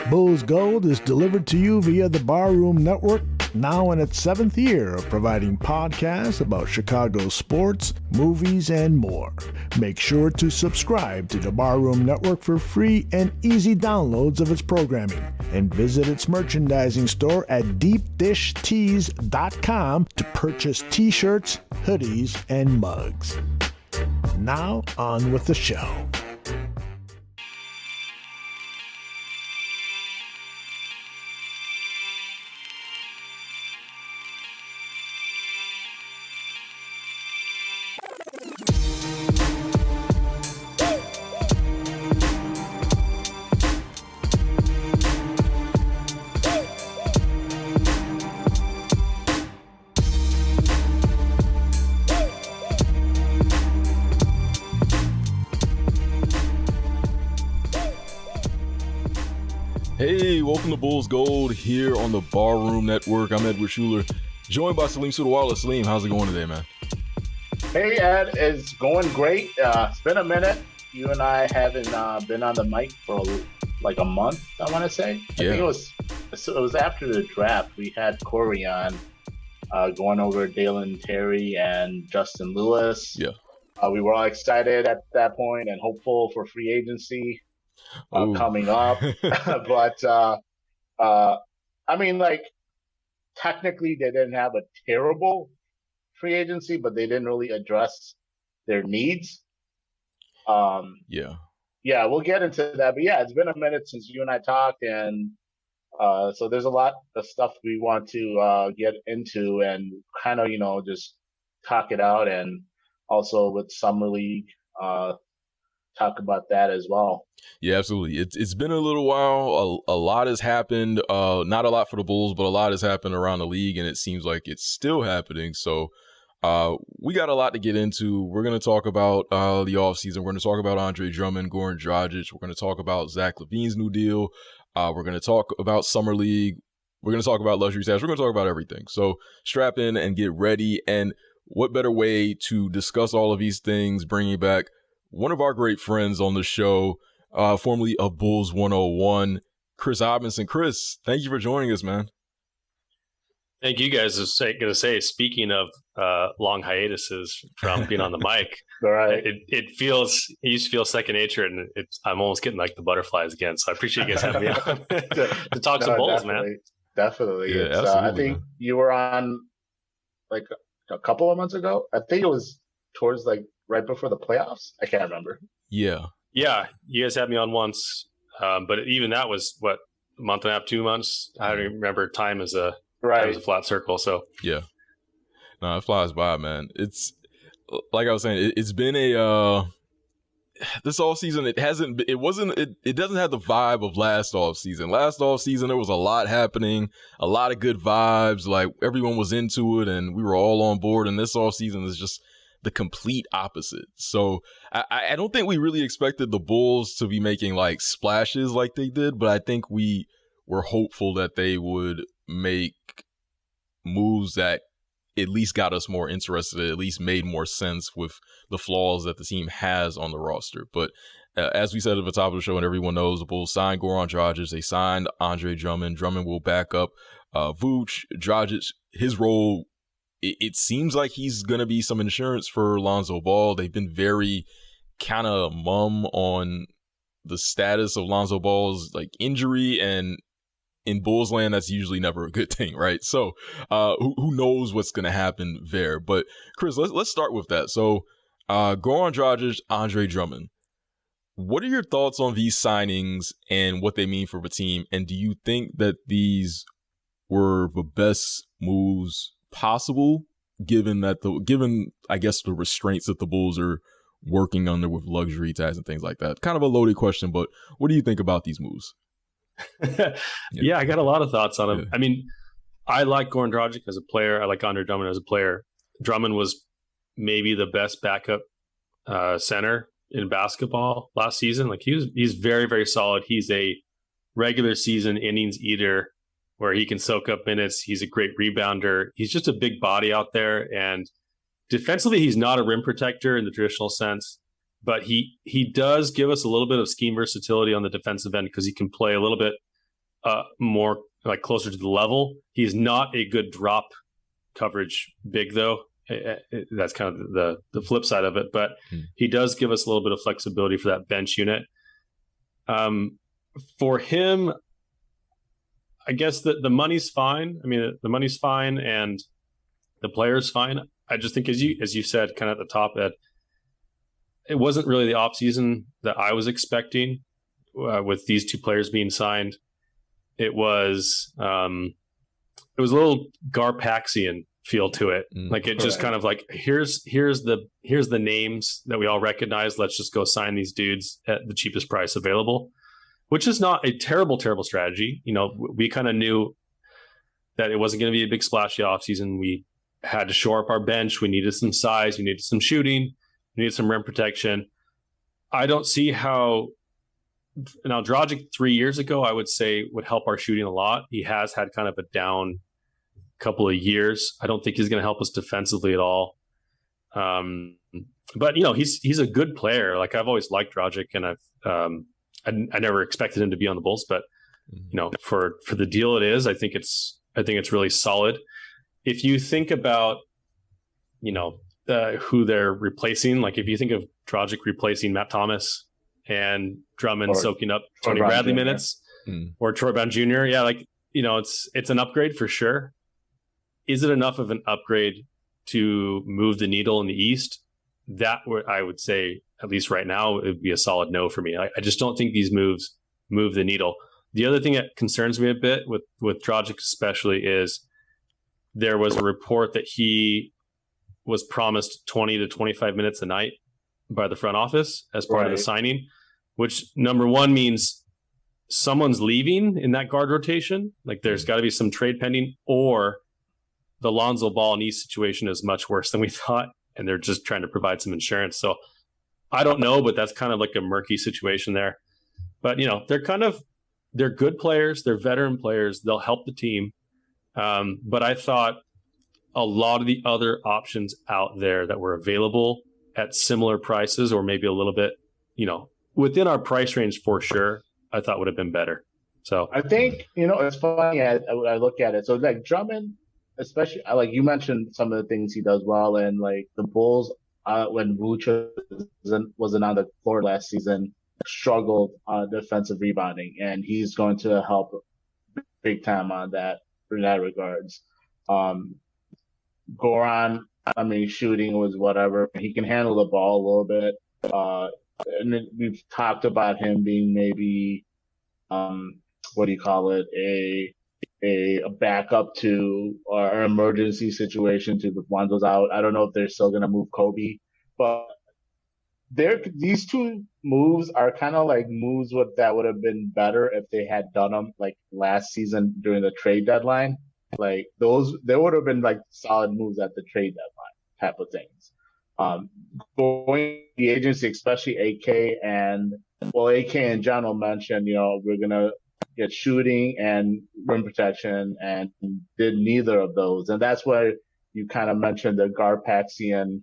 Bulls Gold is delivered to you via the Barroom Network, now in its 7th year of providing podcasts about Chicago sports, movies, and more. Make sure to subscribe to the Barroom Network for free and easy downloads of its programming, and visit its merchandising store at deepdishtees.com to purchase t-shirts, hoodies, and mugs. Now, on with the show. Hey, welcome to Bulls Gold here on the Barroom Network. I'm Edward Schuler, joined by Salim Sudawala. Salim, how's it going today, man? Hey, Ed, it's going great. It's been a minute. You and I haven't been on the mic for like a month, I want to say. Yeah. I think it was after the draft. We had Corey on going over Dalen Terry and Justin Lewis. Yeah. We were all excited at that point and hopeful for free agency coming up. But, I mean, like, technically they didn't have a terrible free agency, but they didn't really address their needs. Yeah, we'll get into that. But yeah, it's been a minute since you and I talked, and so there's a lot of stuff we want to get into and kind of, just talk it out, and also with Summer League, talk about that as well. Yeah, absolutely. It's been a little while. A lot has happened. Not a lot for the Bulls, but a lot has happened around the league, and it seems like it's still happening. So we got a lot to get into. We're going to talk about the offseason. We're going to talk about Andre Drummond, Goran Dragic. We're going to talk about Zach LaVine's new deal. We're going to talk about Summer League. We're going to talk about luxury tax. We're going to talk about everything. So strap in and get ready. And what better way to discuss all of these things, bringing back one of our great friends on the show, formerly of Bulls 101, Kris Amundson. Kris, thank you for joining us, man. Thank you guys. I was going to say, speaking of long hiatuses from being on the mic, Right. it used to feel second nature, and I'm almost getting like the butterflies again. So I appreciate you guys having me on to talk some Bulls, man. Definitely. Yeah, absolutely, I think you were on like a couple of months ago. I think it was towards like right before the playoffs. I can't remember. Yeah, you guys had me on once, but even that was what, a month and a half, 2 months. I don't even remember. Time as a flat circle. So yeah, no, it flies by, man. It's like I was saying, it's been this off season. It doesn't have the vibe of last off season. Last off season there was a lot happening, a lot of good vibes. Like everyone was into it, and we were all on board. And this off season is just the complete opposite. So I don't think we really expected the Bulls to be making like splashes like they did, but I think we were hopeful that they would make moves that at least got us more interested, at least made more sense with the flaws that the team has on the roster. But as we said at the top of the show, and everyone knows, the Bulls signed Goran Dragic, they signed Andre Drummond. Drummond will back up Vooch. Dragic, his role, it seems like he's going to be some insurance for Lonzo Ball. They've been very kind of mum on the status of Lonzo Ball's like injury, and in Bulls land, that's usually never a good thing, right? So who knows what's going to happen there. But Kris, let's start with that. So Goran Dragic, Andre Drummond. What are your thoughts on these signings and what they mean for the team? And do you think that these were the best moves possible, given I guess the restraints that the Bulls are working under with luxury tax and things like that? Kind of a loaded question, but what do you think about these moves? Yeah, I got a lot of thoughts on him. Yeah. I mean, I like Goran Dragic as a player. I like Andre Drummond as a player. Drummond was maybe the best backup center in basketball last season. Like he's very, very solid. He's a regular season innings eater where he can soak up minutes. He's a great rebounder. He's just a big body out there. And defensively, he's not a rim protector in the traditional sense, but he does give us a little bit of scheme versatility on the defensive end because he can play a little bit more like closer to the level. He's not a good drop coverage big though. That's kind of the flip side of it, but he does give us a little bit of flexibility for that bench unit. For him, I guess the money's fine. I mean, the money's fine and the player's fine. I just think, as you said, kind of at the top, Ed, it wasn't really the offseason that I was expecting with these two players being signed. It was a little Garpaxian feel to it. Like it just kind of like, here's the names that we all recognize. Let's just go sign these dudes at the cheapest price available, which is not a terrible strategy. You know, we kind of knew that it wasn't going to be a big splashy offseason. We had to shore up our bench. We needed some size. We needed some shooting. We needed some rim protection. I don't see how. Now, Dragic 3 years ago, I would say would help our shooting a lot. He has had kind of a down couple of years. I don't think he's going to help us defensively at all. But you know, he's a good player. Like I've always liked Dragic, and I never expected him to be on the Bulls, but you know, for the deal it is, I think it's really solid. If you think about, you know, who they're replacing, like if you think of Dragic replacing Matt Thomas and Drummond soaking up Tony Bradley minutes, or Troy Brown Jr., yeah, like, you know, it's an upgrade for sure. Is it enough of an upgrade to move the needle in the East? That I would say, at least right now, it would be a solid no for me. I just don't think these moves move the needle. The other thing that concerns me a bit with Dragic especially is there was a report that he was promised 20 to 25 minutes a night by the front office as part of the signing, which number one means someone's leaving in that guard rotation. Like there's got to be some trade pending, or the Lonzo Ball knee situation is much worse than we thought, and they're just trying to provide some insurance. So I don't know, but that's kind of like a murky situation there. But, you know, they're good players. They're veteran players. They'll help the team. But I thought a lot of the other options out there that were available at similar prices, or maybe a little bit, you know, within our price range for sure, I thought would have been better. So I think, you know, it's funny. I look at it. So like Drummond, especially, like you mentioned some of the things he does well, and like the Bulls, when Vucevic wasn't on the floor last season, struggled on defensive rebounding, and he's going to help big time on that in that regards. Goran, I mean, shooting was whatever. He can handle the ball a little bit. And then we've talked about him being maybe, what do you call it? A backup to or an emergency situation to if Lonzo's out. I don't know if they're still going to move Kobe, but these two moves are kind of like moves that would have been better if they had done them like last season during the trade deadline. Like there would have been like solid moves at the trade deadline type of things. Going the agency, especially AK in general mentioned, you know, we're going to get shooting and rim protection, and did neither of those. And that's why you kind of mentioned the Garpaxian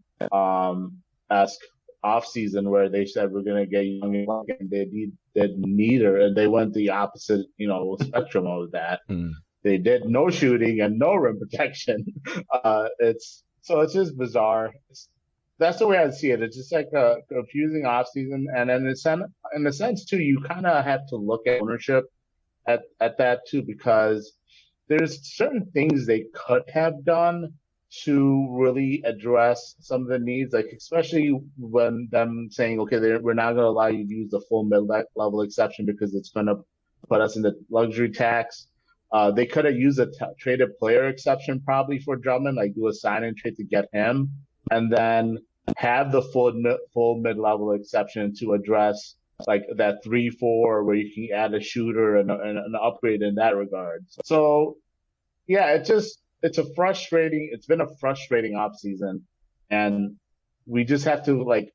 esque offseason where they said we're going to get young and they did neither, and they went the opposite, you know, spectrum of that. They did no shooting and no rim protection. It's just bizarre. That's the way I see it. It's just like a confusing offseason. And in a sense too, you kind of have to look at ownership at that too, because there's certain things they could have done to really address some of the needs, like especially when them saying, okay, we're not going to allow you to use the full mid-level exception because it's going to put us in the luxury tax. They could have used a traded player exception probably for Drummond, like do a sign and trade to get him, and then have the full mid-level exception to address like that 3-4 where you can add a shooter and an upgrade in that regard. So yeah, it's been a frustrating offseason, and we just have to like,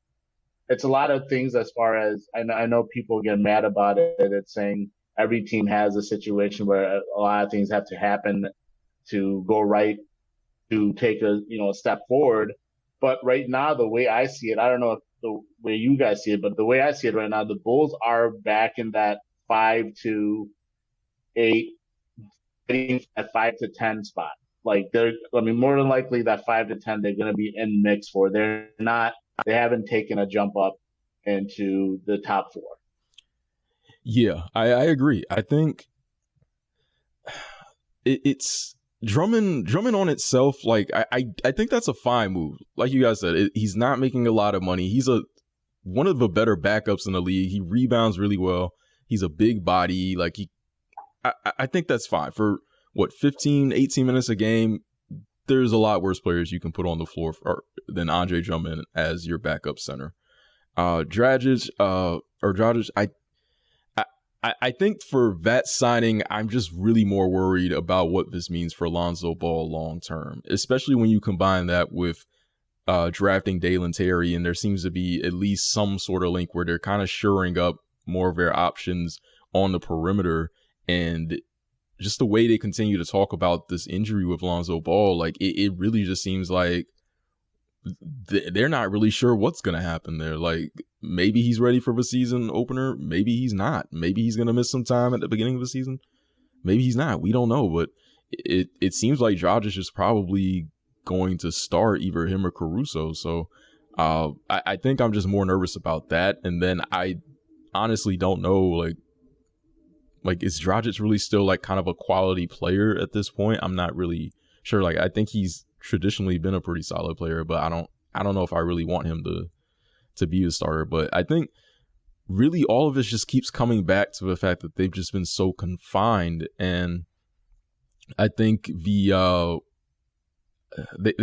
it's a lot of things as far as, I know people get mad about it. It's saying every team has a situation where a lot of things have to happen to go right to take a step forward. But right now, the way I see it, I don't know if the way you guys see it, but the way I see it right now, the Bulls are back in that 5 to 8, getting at 5 to 10 spot. Like more than likely that 5 to 10 they're going to be in mix for. They haven't taken a jump up into the top 4. Yeah, I agree. I think it's Drummond on itself. Like I think that's a fine move. Like you guys said, he's not making a lot of money. He's one of the better backups in the league. He rebounds really well. He's a big body. Like I think that's fine for 15, 18 minutes a game. There's a lot worse players you can put on the floor than Andre Drummond as your backup center. Dragic, I think for that signing, I'm just really more worried about what this means for Lonzo Ball long term, especially when you combine that with drafting Dalen Terry, and there seems to be at least some sort of link where they're kind of shoring up more of their options on the perimeter. And just the way they continue to talk about this injury with Lonzo Ball, like it really just seems like they're not really sure what's going to happen there. Like maybe he's ready for the season opener. Maybe he's not. Maybe he's going to miss some time at the beginning of the season. Maybe he's not. We don't know. But it seems like Dragic is probably going to start either him or Caruso. So I think I'm just more nervous about that. And then I honestly don't know, like is Dragic really still like kind of a quality player at this point? I'm not really sure. Like I think he's traditionally been a pretty solid player, but I don't know if I really want him to be a starter. But I think really all of this just keeps coming back to the fact that they've just been so confined. And I think they've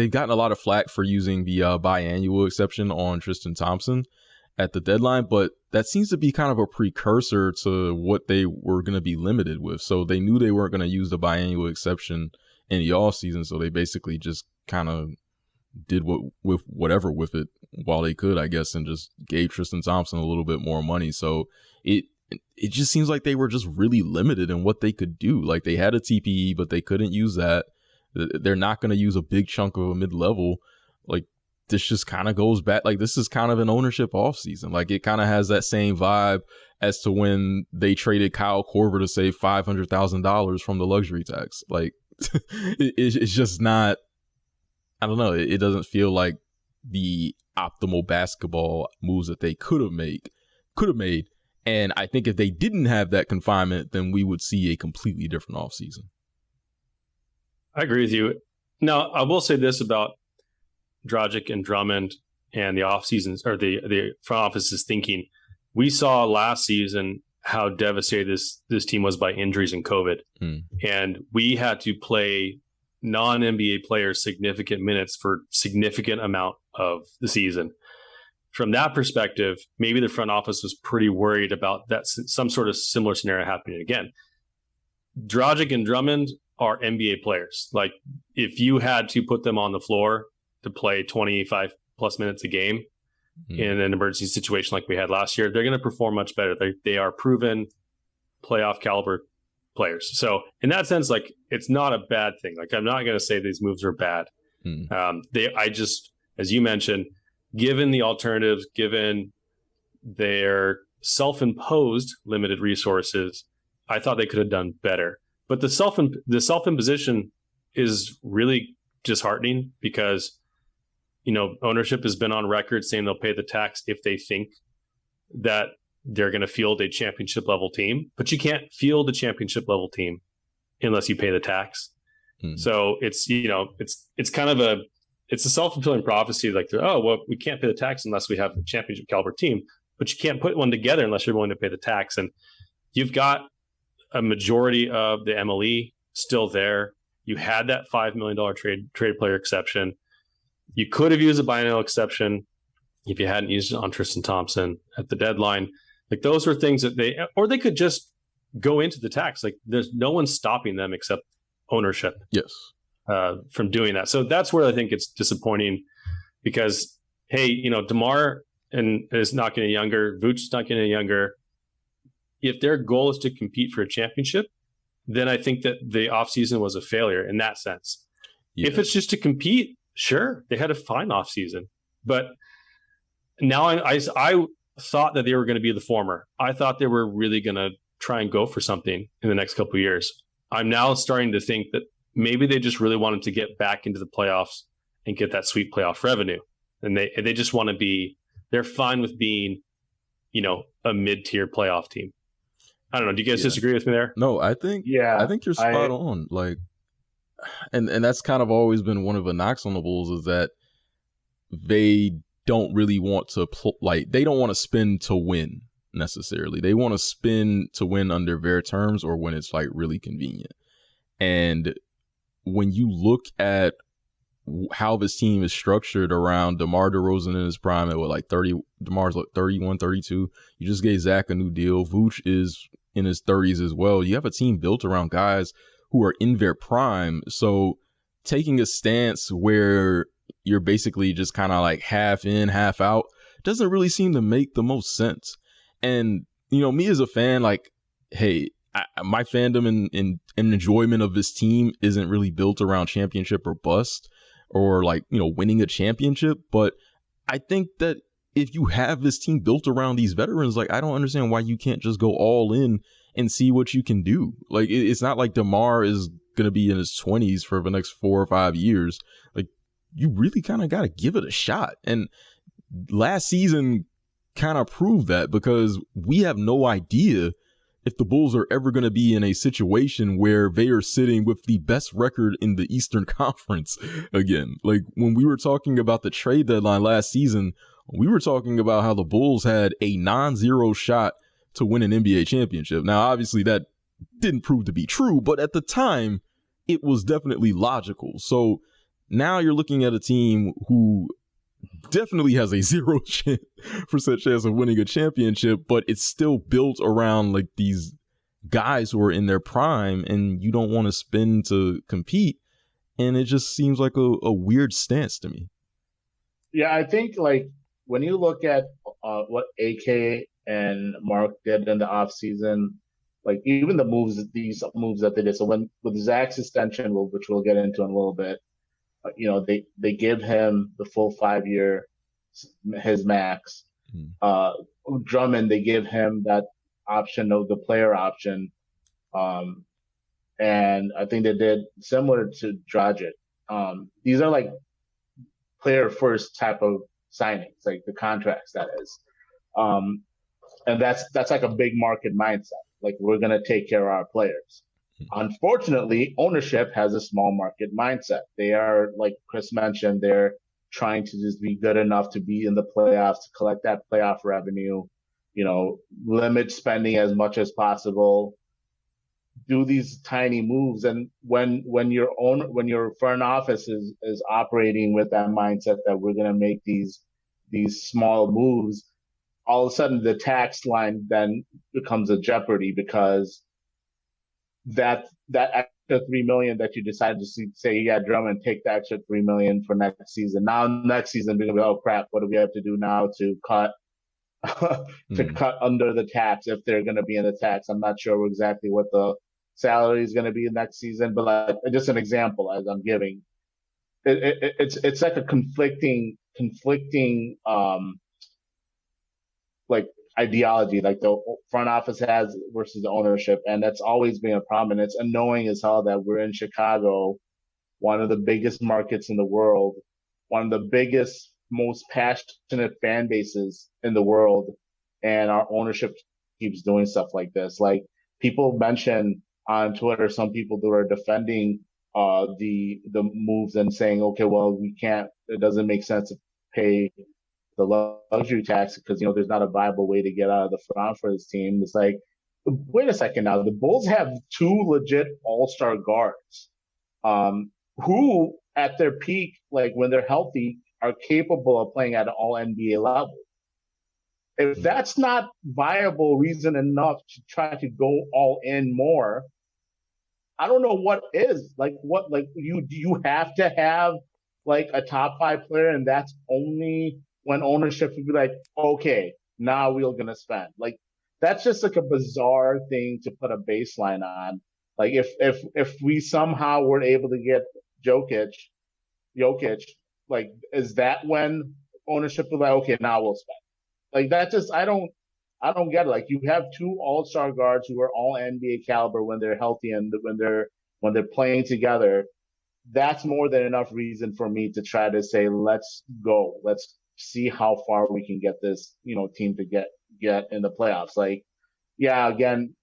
gotten a lot of flack for using the biannual exception on Tristan Thompson at the deadline, but that seems to be kind of a precursor to what they were going to be limited with. So they knew they weren't going to use the biannual exception in the offseason, so they basically just kind of did whatever with it while they could, I guess, and just gave Tristan Thompson a little bit more money. So it just seems like they were just really limited in what they could do. Like they had a TPE, but they couldn't use that. They're not going to use a big chunk of a mid-level. Like this just kind of goes back. Like this is kind of an ownership offseason. Like it kind of has that same vibe as to when they traded Kyle Korver to save $500,000 from the luxury tax. Like it's just not, I don't know. It doesn't feel like the optimal basketball moves that they could have made. And I think if they didn't have that confinement, then we would see a completely different offseason. I agree with you. Now, I will say this about Dragic and Drummond and the offseasons or the front office's thinking. We saw last season how devastated this team was by injuries and COVID. And we had to play non-NBA players significant minutes for significant amount of the season. From that perspective, maybe the front office was pretty worried about that, some sort of similar scenario happening again. Dragic and Drummond are NBA players. Like if you had to put them on the floor to play 25 plus minutes a game in an emergency situation like we had last year, they're going to perform much better. They are proven playoff caliber players. So in that sense, like it's not a bad thing. Like I'm not going to say these moves are bad. I just, as you mentioned, given the alternatives, given their self-imposed limited resources, I thought they could have done better. But the self-imposition is really disheartening because, you know, ownership has been on record saying they'll pay the tax if they think that they're going to field a championship level team. But you can't field a championship level team unless you pay the tax. So it's, you know, it's kind of it's a self-fulfilling prophecy. Like, oh, well, we can't pay the tax unless we have a championship caliber team, but you can't put one together unless you're willing to pay the tax. And you've got a majority of the MLE still there. You had that $5 million trade player exception. You could have used a biennial exception if you hadn't used it on Tristan Thompson at the deadline. Like those were things that they could just go into the tax. Like there's no one stopping them except ownership. Yes. From doing that. So that's where I think it's disappointing because, hey, you know, DeMar is not getting younger. Vooch is not getting younger. If their goal is to compete for a championship, then I think that the offseason was a failure in that sense. Yeah. If it's just to compete, sure, they had a fine offseason. But now I thought that they were going to be the former. I thought they were really going to try and go for something in the next couple of years. I'm now starting to think that maybe they just really wanted to get back into the playoffs and get that sweet playoff revenue. And they just want to be, they're fine with being, a mid-tier playoff team. I don't know. Do you guys disagree with me there? No, I think you're spot on. Like, and that's kind of always been one of the knocks on the Bulls is that they don't really want to they don't want to spend to win necessarily. They want to spend to win under their terms or when it's like really convenient. And when you look at how this team is structured around DeMar DeRozan in his prime at like 30, DeMar's like 31, 32. You just gave Zach a new deal. Vooch is in his 30s as well. You have a team built around guys who are in their prime. So taking a stance where you're basically just kind of like half in, half out doesn't really seem to make the most sense. And, me as a fan, like, hey, my fandom and enjoyment of this team isn't really built around championship or bust or like, winning a championship. But I think that if you have this team built around these veterans, like, I don't understand why you can't just go all in and see what you can do. Like, it's not like DeMar is going to be in his 20s for the next 4 or 5 years. Like, you really kind of got to give it a shot. And last season kind of proved that because we have no idea if the Bulls are ever going to be in a situation where they are sitting with the best record in the Eastern Conference again. Like when we were talking about the trade deadline last season, we were talking about how the Bulls had a non-zero shot to win an NBA championship. Now, obviously that didn't prove to be true, but at the time it was definitely logical. So now you're looking at a team who definitely has a 0% chance of winning a championship, but it's still built around like these guys who are in their prime and you don't want to spend to compete. And it just seems like a weird stance to me. Yeah, I think like when you look at what AK and Mark did in the offseason, like even these moves that they did. So with Zach's extension, which we'll get into in a little bit, they give him the full 5-year, his max. Drummond, they give him that option of the player option. And I think they did similar to Dragic. These are like player first type of signings, like the contracts that is. And that's like a big market mindset. Like we're going to take care of our players. Unfortunately, ownership has a small market mindset. They are, like Kris mentioned, they're trying to just be good enough to be in the playoffs, to collect that playoff revenue, limit spending as much as possible, do these tiny moves. And when your front office is operating with that mindset that we're going to make these small moves, all of a sudden the tax line then becomes a jeopardy because that extra $3 million that you decided to say you got Drummond, take the extra $3 million for next season. Now next season we're gonna be, oh crap, what do we have to do now to cut cut under the tax if they're gonna be in the tax? I'm not sure exactly what the salary is gonna be next season, but like just an example as I'm giving. It's like a conflicting like ideology like the front office has versus the ownership, and that's always been a problem. And it's annoying as hell that we're in Chicago, one of the biggest markets in the world, one of the biggest, most passionate fan bases in the world, and our ownership keeps doing stuff like this. Like people mention on Twitter, some people who are defending the moves and saying, okay, well, it doesn't make sense to pay the luxury tax because, there's not a viable way to get out of the front for this team. It's like, wait a second now. The Bulls have 2 legit all-star guards who at their peak, like when they're healthy, are capable of playing at an all-NBA level. If that's not viable reason enough to try to go all in more, I don't know what is. Like what, like you have to have like a top 5 player, and that's only when ownership would be like, okay, now we're going to spend. Like, that's just like a bizarre thing to put a baseline on. Like, if we somehow were able to get Jokic, like, is that when ownership was like, okay, now we'll spend? Like, that just, I don't I don't get it. Like, you have two all-star guards who are all NBA caliber when they're healthy and when they're playing together. That's more than enough reason for me to try to say, let's go. Let's see how far we can get this, team to get in the playoffs. Like, yeah, again,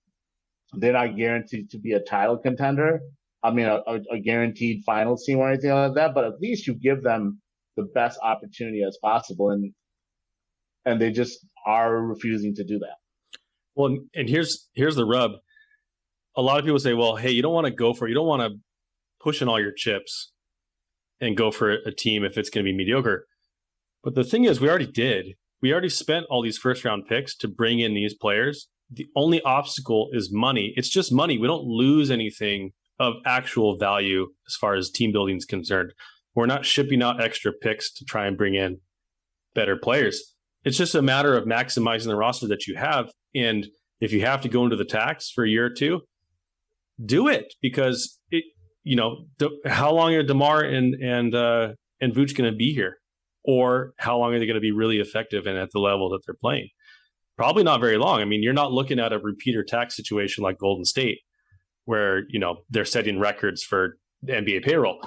they're not guaranteed to be a title contender. I mean, a guaranteed finals team or anything like that, but at least you give them the best opportunity as possible. And they just are refusing to do that. Well, and here's the rub. A lot of people say, well, hey, you don't want to push in all your chips and go for a team if it's going to be mediocre. But the thing is, we already spent all these first round picks to bring in these players. The only obstacle is money. It's just money. We don't lose anything of actual value as far as team building is concerned. We're not shipping out extra picks to try and bring in better players. It's just a matter of maximizing the roster that you have. And if you have to go into the tax for a year or two, do it, because how long are DeMar and Vooch going to be here? Or how long are they going to be really effective and at the level that they're playing? Probably not very long. I mean, you're not looking at a repeater tax situation like Golden State, where, they're setting records for the NBA payroll.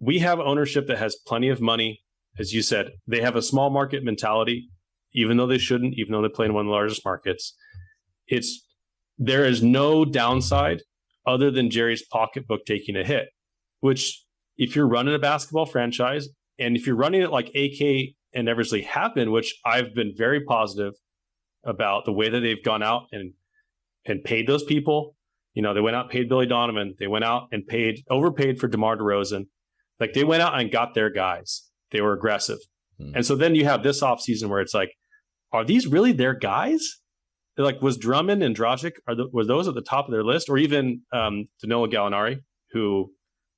We have ownership that has plenty of money. As you said, they have a small market mentality, even though they shouldn't, even though they play in one of the largest markets. There is no downside other than Jerry's pocketbook taking a hit, which, if you're running a basketball franchise, and if you're running it like AK and Eversley have been, which I've been very positive about the way that they've gone out and paid those people. They went out and paid Billy Donovan. They went out and overpaid for DeMar DeRozan. Like, they went out and got their guys. They were aggressive. And so then you have this offseason where it's like, are these really their guys? They're like, was Drummond and Dragic, were those at the top of their list? Or even Danilo Gallinari, who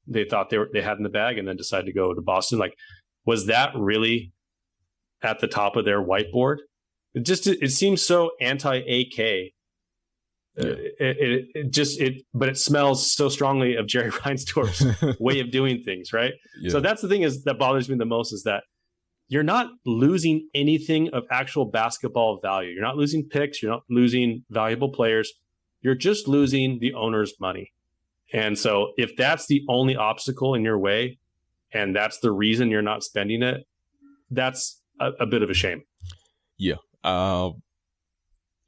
they thought they had in the bag and then decided to go to Boston. Like, was that really at the top of their whiteboard? It seems so anti-AK. Yeah. But it smells so strongly of Jerry Reinsdorf's way of doing things, right? Yeah. So that's the thing that bothers me the most, is that you're not losing anything of actual basketball value. You're not losing picks. You're not losing valuable players. You're just losing the owner's money. And so if that's the only obstacle in your way, and that's the reason you're not spending it, that's a bit of a shame. Yeah.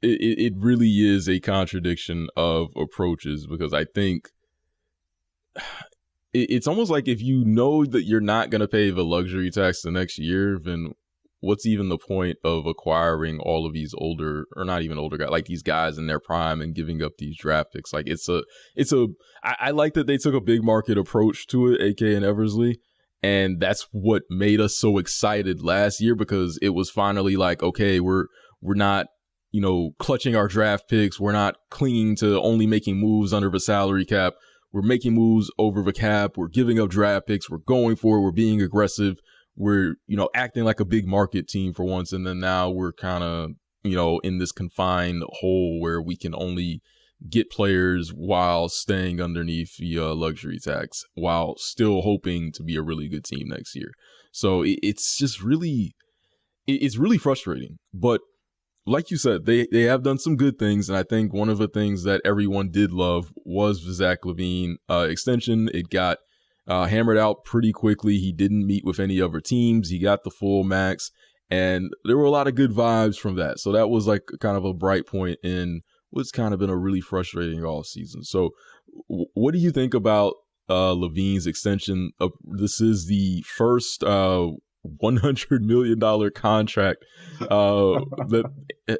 It really is a contradiction of approaches, because I think it's almost like, if you know that you're not going to pay the luxury tax the next year, then what's even the point of acquiring all of these older, or not even older guys, like these guys in their prime, and giving up these draft picks? Like, I like that they took a big market approach to it, AK and Eversley. And that's what made us so excited last year, because it was finally like, okay, we're not, clutching our draft picks. We're not clinging to only making moves under the salary cap. We're making moves over the cap. We're giving up draft picks. We're going for it. We're being aggressive. We're, acting like a big market team for once. And then now we're kind of, in this confined hole where we can only get players while staying underneath the luxury tax, while still hoping to be a really good team next year. So it's just really, it's really frustrating. But like you said, they have done some good things. And I think one of the things that everyone did love was the Zach LaVine extension. It got hammered out pretty quickly. He didn't meet with any other teams. He got the full max. And there were a lot of good vibes from that. So that was like kind of a bright point in what's kind of been a really frustrating off season. So what do you think about LaVine's extension? This is the first $100 million contract that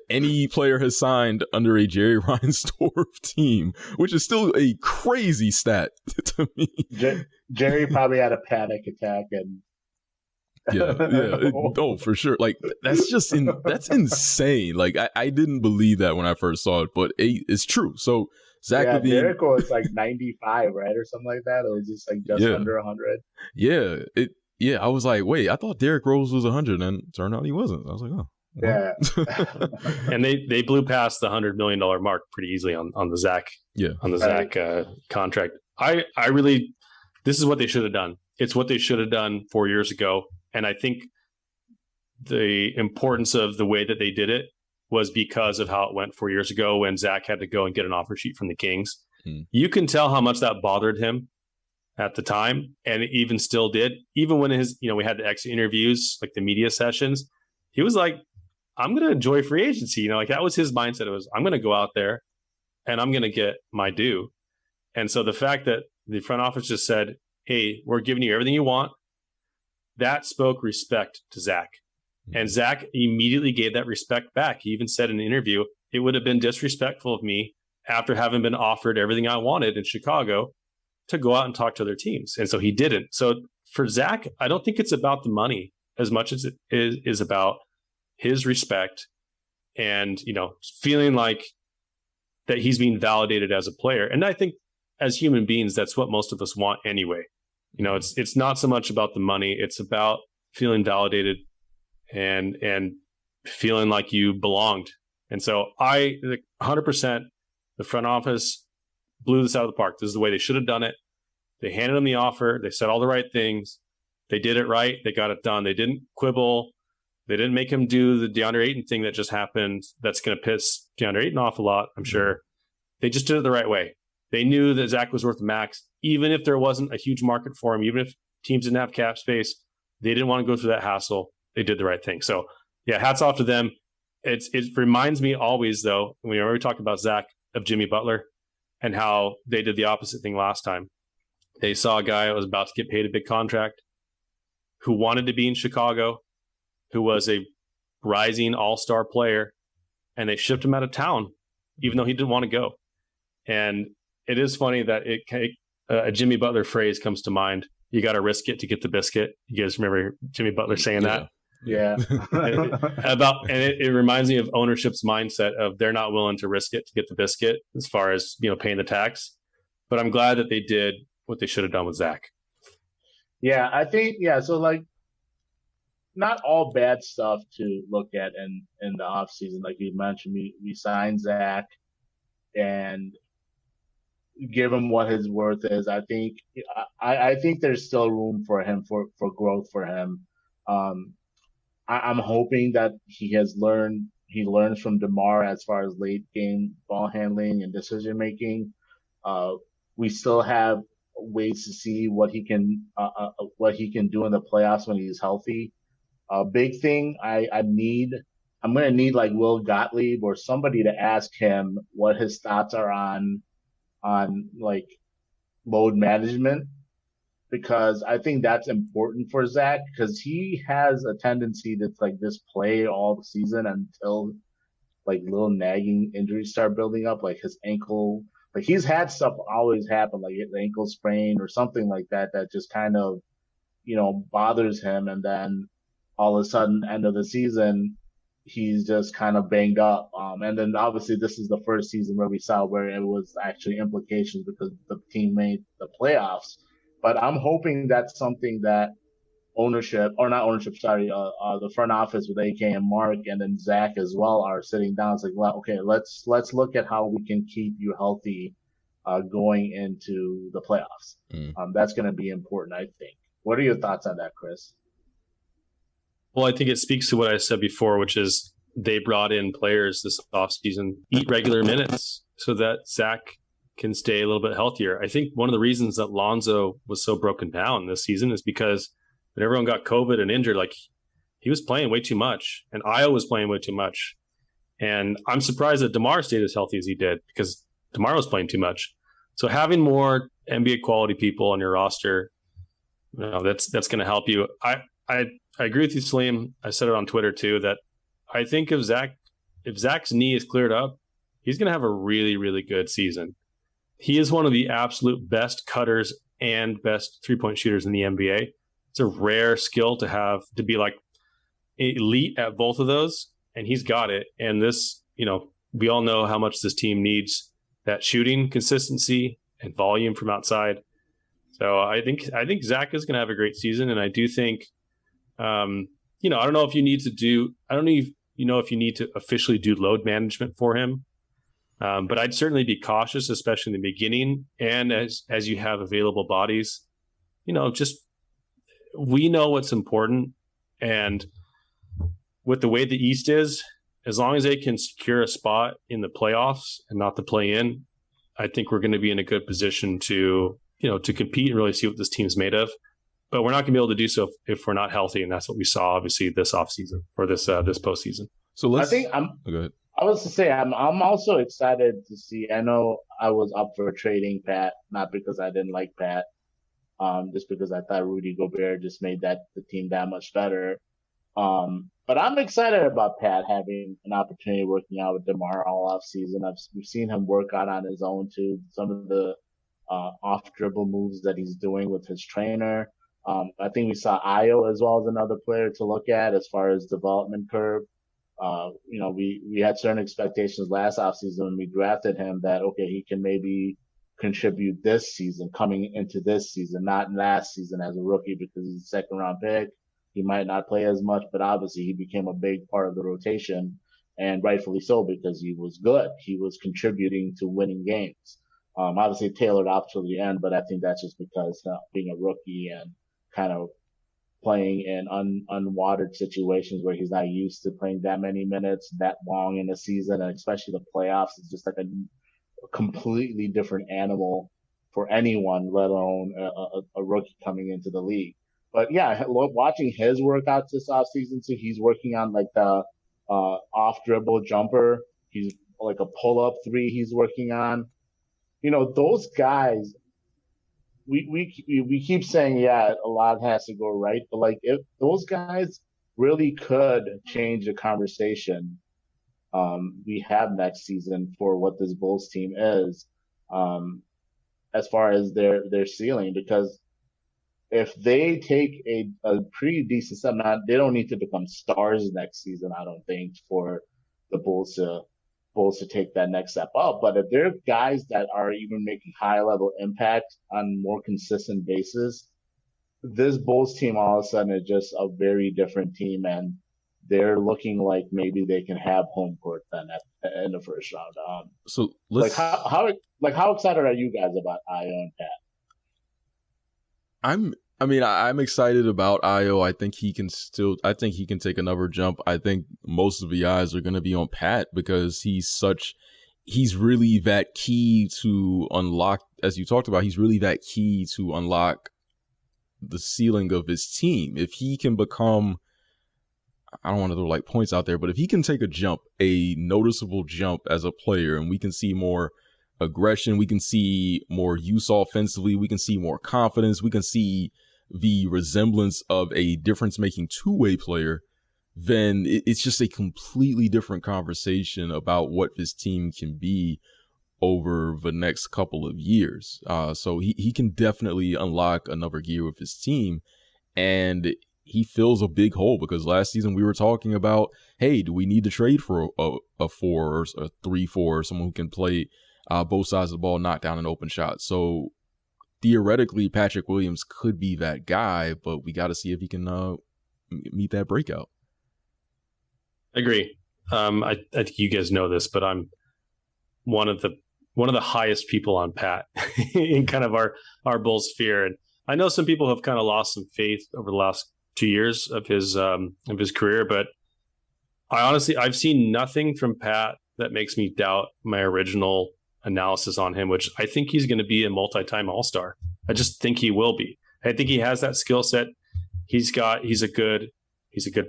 any player has signed under a Jerry Reinsdorf team, which is still a crazy stat to me. Jerry probably had a panic attack and oh, for sure. Like, that's just that's insane. Like, I didn't believe that when I first saw it, but it's true. So Zach LaVine, Derek was like 95, right, or something like that. It was just like under 100. Yeah, I was like, wait, I thought Derrick Rose was 100, and it turned out he wasn't. I was like, oh. Yeah. And they blew past the $100 million mark pretty easily on the Zach Zach contract. I really, this is what they should have done. It's what they should have done 4 years ago. And I think the importance of the way that they did it was because of how it went 4 years ago when Zach had to go and get an offer sheet from the Kings. You can tell how much that bothered him at the time, and it even still did. Even when we had the exit interviews, like the media sessions, he was like, I'm going to enjoy free agency. Like that was his mindset. It was, I'm going to go out there and I'm going to get my due. And so the fact that the front office just said, hey, we're giving you everything you want, that spoke respect to Zach. And Zach immediately gave that respect back. He even said in an interview, it would have been disrespectful of me after having been offered everything I wanted in Chicago to go out and talk to other teams. And so he didn't. So for Zach, I don't think it's about the money as much as it is about his respect and, feeling like that he's being validated as a player. And I think as human beings, that's what most of us want anyway. It's not so much about the money. It's about feeling validated and feeling like you belonged. And so 100%, the front office blew this out of the park. This is the way they should have done it. They handed him the offer. They said all the right things. They did it right. They got it done. They didn't quibble. They didn't make him do the DeAndre Ayton thing that just happened. That's going to piss DeAndre Ayton off a lot, I'm sure. They just did it the right way. They knew that Zach was worth the max. Even if there wasn't a huge market for him, even if teams didn't have cap space, they didn't want to go through that hassle. They did the right thing. So, yeah, hats off to them. It reminds me always, though, whenever we talk about Zach, of Jimmy Butler and how they did the opposite thing last time. They saw a guy that was about to get paid a big contract, who wanted to be in Chicago, who was a rising all-star player, and they shipped him out of town, even though he didn't want to go. And it is funny that a Jimmy Butler phrase comes to mind. You got to risk it to get the biscuit. You guys remember Jimmy Butler saying that? Yeah. It reminds me of ownership's mindset of they're not willing to risk it to get the biscuit as far as, paying the tax. But I'm glad that they did what they should have done with Zach. Yeah, I think, so not all bad stuff to look at in the offseason. Like you mentioned, we signed Zach and give him what his worth is. I think there's still room for him for growth for him. I'm hoping that he learns from DeMar as far as late game ball handling and decision making. We still have ways to see what he can do in the playoffs when he's healthy. Big thing I'm going to need like Will Gottlieb or somebody to ask him what his thoughts are on like load management, because I think that's important for Zach, because he has a tendency to just play all the season until like little nagging injuries start building up, like his ankle. Like he's had stuff always happen, like the ankle sprain or something like that just kind of, bothers him. And then all of a sudden, end of the season, he's just kind of banged up. And then obviously this is the first season where we saw where it was actually implications because the team made the playoffs. But I'm hoping that's something that the front office with AK and Mark and then Zach as well are sitting down. It's like, well, okay, let's look at how we can keep you healthy going into the playoffs. That's going to be important, I think. What are your thoughts on that, Kris? Well, I think it speaks to what I said before, which is they brought in players this offseason, eat regular minutes so that Zach can stay a little bit healthier. I think one of the reasons that Lonzo was so broken down this season is because when everyone got COVID and injured, like he was playing way too much and Io was playing way too much. And I'm surprised that DeMar stayed as healthy as he did because DeMar was playing too much. So having more NBA quality people on your roster, that's going to help you. I agree with you, Salim. I said it on Twitter too, that I think if Zach's knee is cleared up, he's going to have a really, really good season. He is one of the absolute best cutters and best three-point shooters in the NBA. It's a rare skill to have, to be like elite at both of those, and he's got it. And this, we all know how much this team needs that shooting consistency and volume from outside. So I think Zach is going to have a great season, and I do think, I don't know if you need to if you need to officially do load management for him. But I'd certainly be cautious, especially in the beginning. And as you have available bodies, we know what's important. And with the way the East is, as long as they can secure a spot in the playoffs and not the play-in, I think we're going to be in a good position to compete and really see what this team's made of. But we're not going to be able to do so if we're not healthy, and that's what we saw obviously this offseason or this postseason. So I think go ahead. I was to say I'm also excited to see. I know I was up for trading Pat, not because I didn't like Pat, just because I thought Rudy Gobert just made the team that much better. But I'm excited about Pat having an opportunity working out with DeMar all off season. We've seen him work out on his own too. Some of the off dribble moves that he's doing with his trainer. I think we saw Ayo as well as another player to look at as far as development curve. We had certain expectations last offseason when we drafted him that, okay, he can maybe contribute this season, coming into this season, not last season as a rookie because he's a second round pick. He might not play as much, but obviously he became a big part of the rotation, and rightfully so because he was good. He was contributing to winning games. Obviously tailored off till the end, but I think that's just because being a rookie and kind of playing in unwatered situations where he's not used to playing that many minutes that long in a season, and especially the playoffs is just like a completely different animal for anyone, let alone a rookie coming into the league. But yeah, watching his workouts this offseason too, he's working on like the off dribble jumper. He's like a pull up three he's working on. Those guys, we keep saying, yeah, a lot has to go right, but like if those guys really could change the conversation we have next season for what this Bulls team is, as far as their ceiling, because if they take a pretty decent step, they don't need to become stars next season, I don't think, for the Bulls to take that next step up. But if they're guys that are even making high level impact on more consistent basis, this Bulls team all of a sudden is just a very different team, and they're looking like maybe they can have home court then in the first round. So how excited are you guys about Ayo and Pat? I'm excited about Ayo. I think he can take another jump. I think most of the eyes are going to be on Pat because he's really that key to unlock, as you talked about, he's really that key to unlock the ceiling of his team. If he can become, I don't want to throw like points out there, but if he can take a noticeable jump as a player, and we can see more aggression, we can see more use offensively, we can see more confidence, we can see the resemblance of a difference-making two-way player, then it's just a completely different conversation about what this team can be over the next couple of years. So he can definitely unlock another gear with his team, and he fills a big hole because last season we were talking about, hey, do we need to trade for a 4 or a 3-4, or someone who can play both sides of the ball, knock down an open shot. So theoretically, Patrick Williams could be that guy, but we got to see if he can meet that breakout. I agree. I think you guys know this, but I'm one of the highest people on Pat in kind of our Bulls sphere, and I know some people have kind of lost some faith over the last 2 years of his career, but I've seen nothing from Pat that makes me doubt my original analysis on him, which I think he's going to be a multi-time All-Star. I just think he will be. I think he has that skill set. He's a good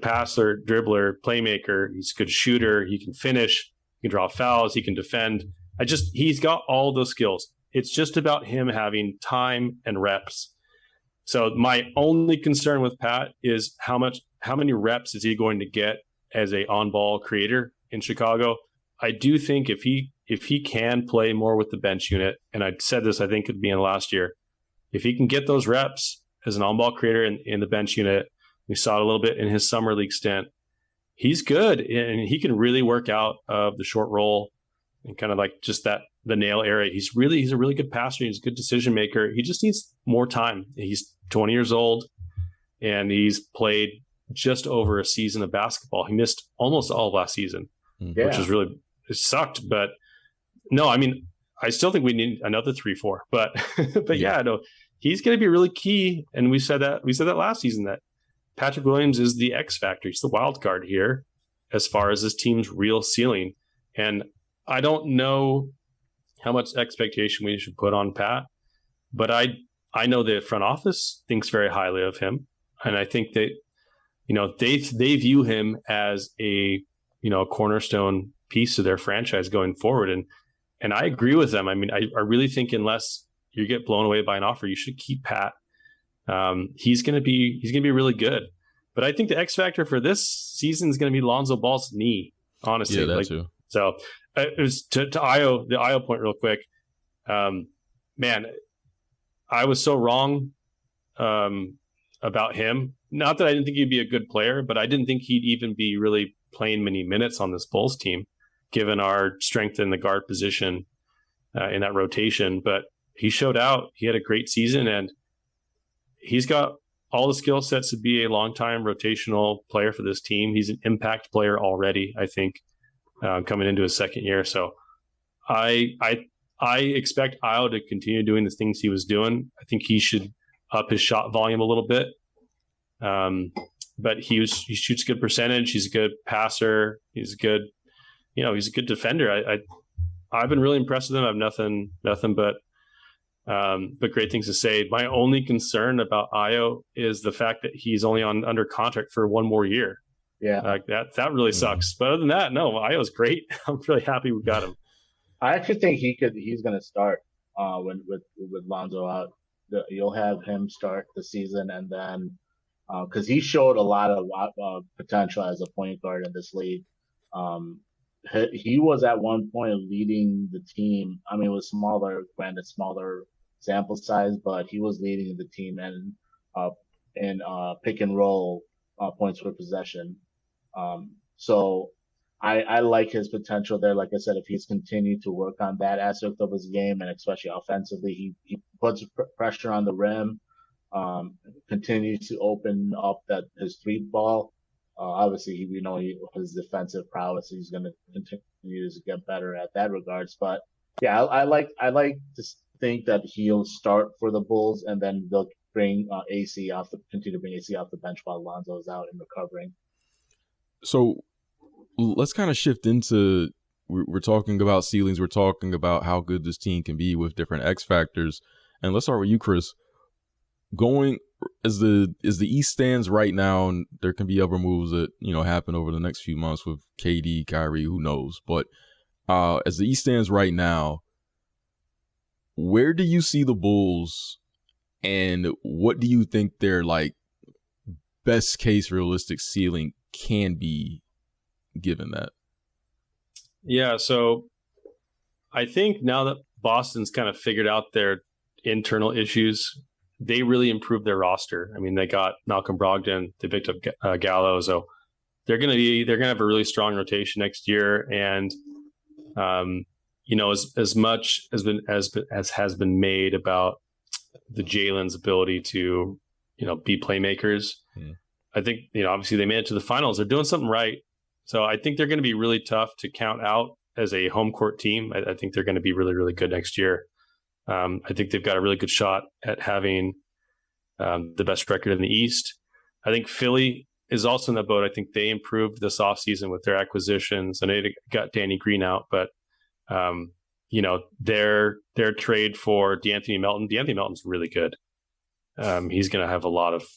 passer, dribbler, playmaker. He's a good shooter. He can finish. He can draw fouls. He can defend. He's got all those skills. It's just about him having time and reps. So my only concern with Pat is how many reps is he going to get as a on-ball creator in Chicago? I do think if he can play more with the bench unit, and I said this, I think at the beginning of last year, if he can get those reps as an on-ball creator in the bench unit, we saw it a little bit in his summer league stint, he's good, and he can really work out of the short roll and kind of like just the nail area. He's a really good passer. He's a good decision maker. He just needs more time. He's 20 years old, and he's played just over a season of basketball. He missed almost all of last season, which was really, it sucked. But no, I mean, I still think we need another 3-4. But yeah, no, he's going to be really key. And we said that last season, that Patrick Williams is the X factor. He's the wild card here. as far as this team's real ceiling. And I don't know how much expectation we should put on Pat, but I know the front office thinks very highly of him. And I think that, they view him as a cornerstone piece of their franchise going forward. And I agree with them. I mean, I really think unless you get blown away by an offer, you should keep Pat. He's going to be really good. But I think the X factor for this season is going to be Lonzo Ball's knee, honestly. Yeah, that too. So it was to the Io point real quick. Man, I was so wrong about him. Not that I didn't think he'd be a good player, but I didn't think he'd even be really playing many minutes on this Bulls team, given our strength in the guard position in that rotation. But he showed out. He had a great season, and he's got all the skill sets to be a long-time rotational player for this team. He's an impact player already, I think, coming into his second year. So I expect Io to continue doing the things he was doing. I think he should up his shot volume a little bit. But he shoots good percentage. He's a good passer. He's a good defender. I've been really impressed with him. I have nothing but great things to say. My only concern about Io is the fact that he's only under contract for one more year. Yeah, that really sucks. But other than that, no, Io's great. I'm really happy we got him. I actually think he's going to start with Lonzo out. You'll have him start the season, and then because he showed a lot of potential as a point guard in this league. He was at one point leading the team. I mean, it was smaller sample size, but he was leading the team in pick and roll points per possession. So I like his potential there. Like I said, if he's continued to work on that aspect of his game, and especially offensively, he puts pressure on the rim, continues to open up his three ball. Obviously, his defensive prowess, he's going to continue to get better at that regards. But yeah, I like to think that he'll start for the Bulls, and then they'll continue to bring AC off the bench while Lonzo's out and recovering. So let's kind of shift into, we're talking about ceilings. We're talking about how good this team can be with different X factors. And let's start with you, Kris. Going as the East stands right now, and there can be other moves that happen over the next few months with KD, Kyrie, who knows. But as the East stands right now, where do you see the Bulls, and what do you think their best case realistic ceiling can be, given that? Yeah, so I think now that Boston's kind of figured out their internal issues, they really improved their roster. I mean, they got Malcolm Brogdon, they picked up Gallo, so they're gonna have a really strong rotation next year. And as much as has been made about the Jalen's ability to be playmakers, I think obviously they made it to the finals. They're doing something right. So I think they're going to be really tough to count out as a home court team. I think they're going to be really, really good next year. I think they've got a really good shot at having the best record in the East. I think Philly is also in that boat. I think they improved this offseason with their acquisitions, and they got Danny Green out, but their trade for D'Anthony Melton's really good. He's going to have a lot of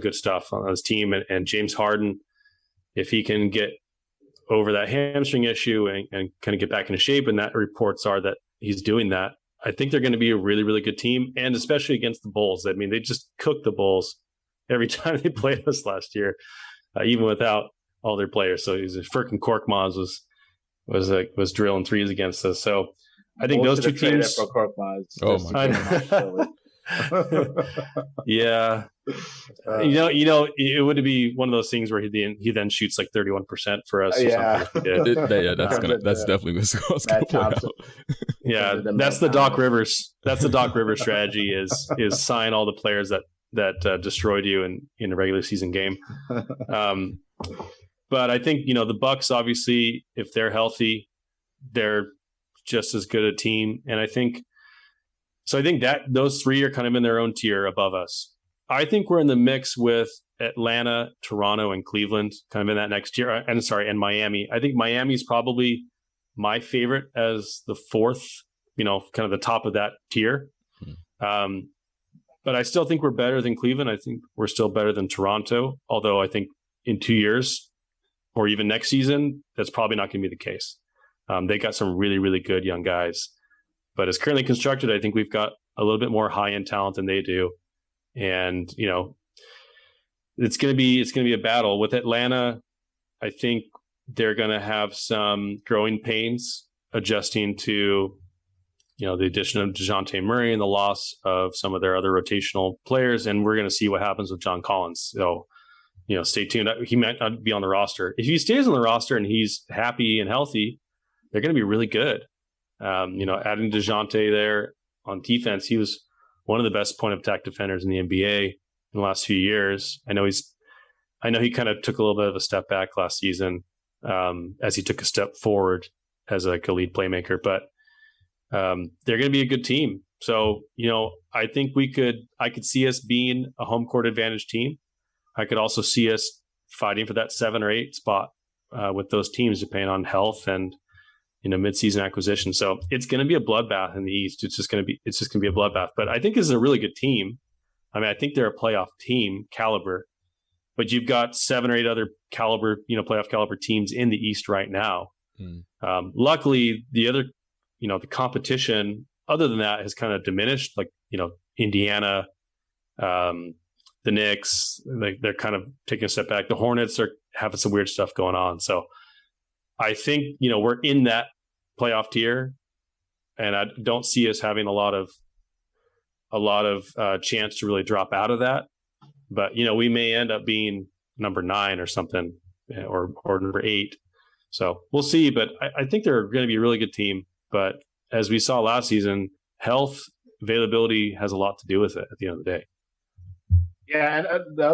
good stuff on his team, and James Harden, if he can get over that hamstring issue and kind of get back into shape, and that reports are that he's doing that, I think they're going to be a really, really good team, and especially against the Bulls. I mean, they just cooked the Bulls every time they played us last year, even without all their players. So he's Furkan Korkmaz was drilling threes against us. So I think those two teams. Oh my! Yeah, it would be one of those things where he then shoots 31% for us. Yeah, that's definitely what's going out. Yeah, that's the Doc Rivers. That's the Doc Rivers strategy is sign all the players that destroyed you in a regular season game. But I think the Bucks, obviously, if they're healthy, they're just as good a team, and I think that those three are kind of in their own tier above us. I think we're in the mix with Atlanta, Toronto, and Cleveland kind of in that next tier. And Miami. I think Miami's probably my favorite as the fourth, kind of the top of that tier. But I still think we're better than Cleveland. I think we're still better than Toronto, although I think in 2 years or even next season, that's probably not going to be the case. They got some really, really good young guys. But as currently constructed, I think we've got a little bit more high-end talent than they do. And, it's going to be a battle. With Atlanta, I think they're going to have some growing pains adjusting to the addition of DeJounte Murray and the loss of some of their other rotational players. And we're going to see what happens with John Collins. So, stay tuned. He might not be on the roster. If he stays on the roster and he's happy and healthy, they're going to be really good. Adding DeJounte there on defense, he was one of the best point of attack defenders in the NBA in the last few years. I know he kind of took a little bit of a step back last season as he took a step forward as a lead playmaker, but they're going to be a good team. So, I think I could see us being a home court advantage team. I could also see us fighting for that 7 or 8 spot with those teams, depending on health and, midseason acquisition. So it's going to be a bloodbath in the East. It's just going to be a bloodbath, but I think this is a really good team. I mean, I think they're a playoff team caliber, but you've got 7 or 8 other caliber, playoff caliber teams in the East right now. Luckily the other, the competition other than that has kind of diminished, like, Indiana, the Knicks, they're kind of taking a step back. The Hornets are having some weird stuff going on. So I think, we're in that playoff tier, and I don't see us having a lot of chance to really drop out of that. But, we may end up being number 9 or something, or number 8. So we'll see. But I think they're going to be a really good team. But as we saw last season, health, availability has a lot to do with it at the end of the day. Yeah, and the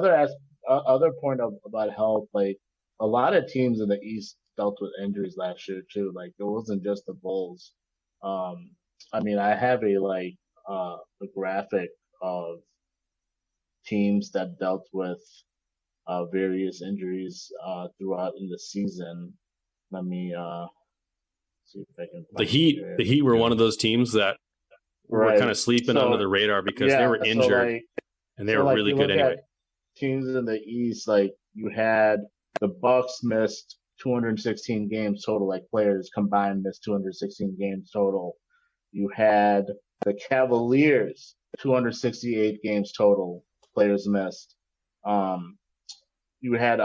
other point about health, like a lot of teams in the East dealt with injuries last year too. Like it wasn't just the Bulls. I mean, I have a graphic of teams that dealt with various injuries throughout in the season. Let me see if I can. The Heat were one of those teams that were kind of sleeping under the radar because they were injured, and they were really good anyway. Teams in the East, like you had the Bucks missed 216 games total, like players combined missed 216 games total. You had the Cavaliers 268 games total, players missed. You had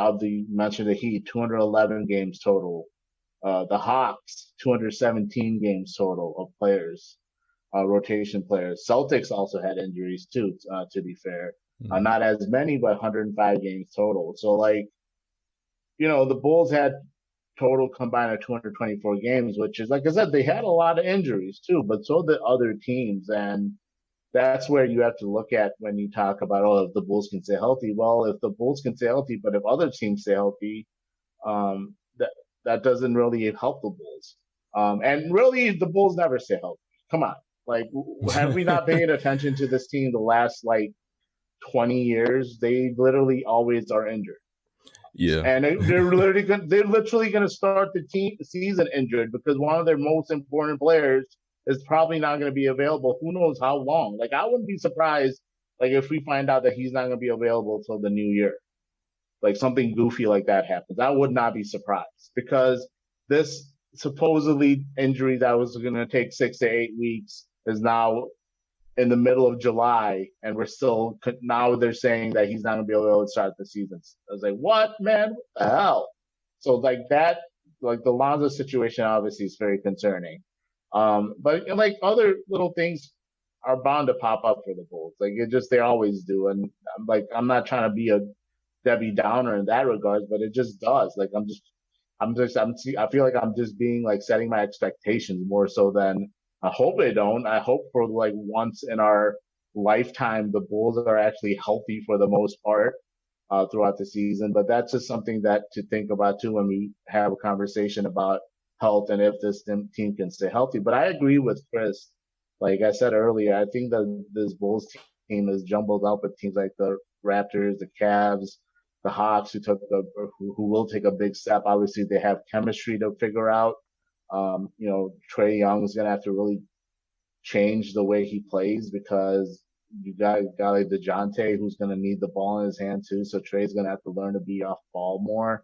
mentioned the Heat 211 games total. The Hawks 217 games total of players, rotation players. Celtics also had injuries too, to be fair. Not as many, but 105 games total. So the Bulls had total combined of 224 games, which is, like I said, they had a lot of injuries too, but so did other teams. And that's where you have to look at when you talk about, if the Bulls can stay healthy. Well, if the Bulls can stay healthy, but if other teams stay healthy, that doesn't really help the Bulls. And really, the Bulls never stay healthy. Come on. Like, have we not paid attention to this team the last, 20 years? They literally always are injured. Yeah. And they're literally going to start the season injured because one of their most important players is probably not going to be available. Who knows how long? I wouldn't be surprised, if we find out that he's not going to be available till the new year. Something goofy like that happens. I would not be surprised because this supposedly injury that was going to take 6 to 8 weeks is now in the middle of July, and now they're saying that he's not going to be able to start the season. I was like, what, man? What the hell? So that, the Lonzo situation obviously is very concerning. But other little things are bound to pop up for the Bulls. They always do. And I'm not trying to be a Debbie Downer in that regard, but it just does. I feel like I'm just being setting my expectations more so than I hope they don't. I hope for once in our lifetime, the Bulls are actually healthy for the most part throughout the season. But that's just something to think about too when we have a conversation about health and if this team can stay healthy. But I agree with Kris. Like I said earlier, I think that this Bulls team is jumbled up with teams like the Raptors, the Cavs, the Hawks who will take a big step. Obviously, they have chemistry to figure out. Trae Young is going to have to really change the way he plays because you got a guy like DeJounte who's going to need the ball in his hand too. So Trae's going to have to learn to be off ball more.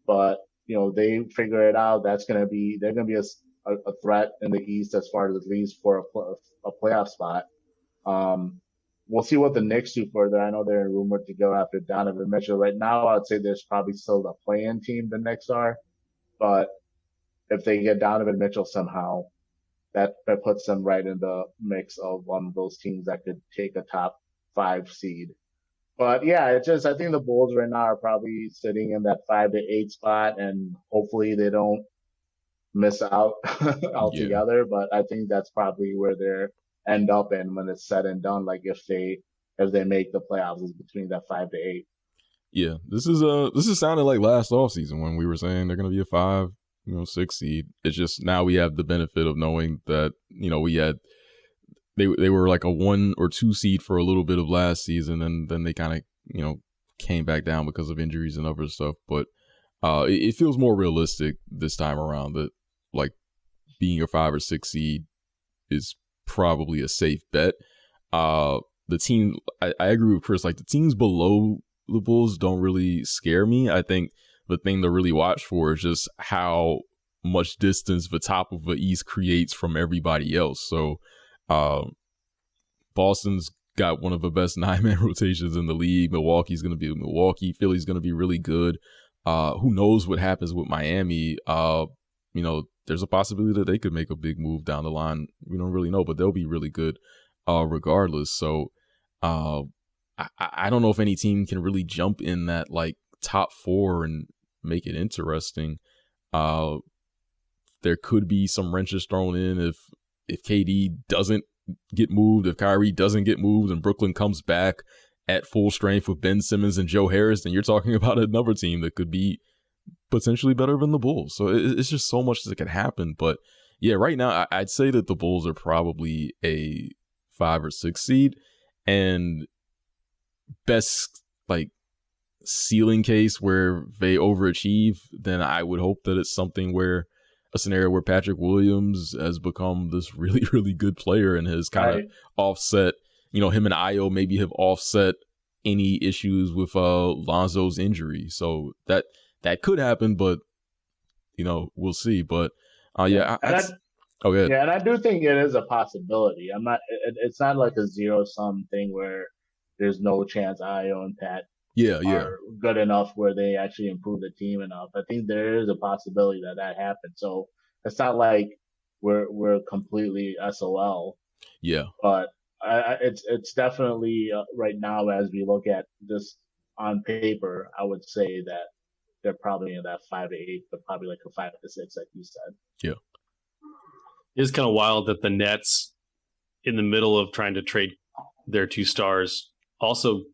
But, they figure it out. They're going to be a threat in the East as far as at least for a playoff spot. We'll see what the Knicks do further. I know they're rumored to go after Donovan Mitchell. Right now, I'd say there's probably still a play-in team the Knicks are. But if they get Donovan Mitchell somehow, that puts them right in the mix of one of those teams that could take a top 5 seed. But yeah, I think the Bulls right now are probably sitting in that 5 to 8 spot, and hopefully they don't miss out altogether. Yeah. But I think that's probably where they're end up in when it's said and done. Like if they make the playoffs, is between that 5 to 8. Yeah, this is sounding like last offseason when we were saying they're going to be a 5, 6 seed. It's just now we have the benefit of knowing that we had they were like a 1 or 2 seed for a little bit of last season, and then they kind of came back down because of injuries and other stuff. But it feels more realistic this time around that like being a 5 or 6 seed is probably a safe bet. The team, I agree with Kris, like the teams below the Bulls don't really scare me. I think the thing to really watch for is just how much distance the top of the East creates from everybody else. So Boston's got one of the best 9-man rotations in the league. Milwaukee's going to be Milwaukee. Philly's going to be really good. Who knows what happens with Miami? There's a possibility that they could make a big move down the line. We don't really know, but they'll be really good regardless. So I don't know if any team can really jump in that like top 4 and make it interesting. There could be some wrenches thrown in if KD doesn't get moved, if Kyrie doesn't get moved, and Brooklyn comes back at full strength with Ben Simmons and Joe Harris, then you're talking about another team that could be potentially better than the Bulls. So it's just so much that can happen. But yeah, right now I'd say that the Bulls are probably a 5 or 6 seed, and best like ceiling case where they overachieve, then I would hope that it's something where a scenario where Patrick Williams has become this really, really good player and has kind of offset, him and Ayo maybe have offset any issues with Lonzo's injury. So that could happen, but we'll see. But yeah, and I do think it is a possibility. It's not like a zero-sum thing where there's no chance Ayo and Pat are good enough where they actually improve the team enough. I think there is a possibility that happens. So it's not like we're completely SOL. Yeah. But it's definitely right now, as we look at this on paper, I would say that they're probably in that 5 to 8, but probably like a 5 to 6, like you said. Yeah. It's kind of wild that the Nets, in the middle of trying to trade their 2 stars, also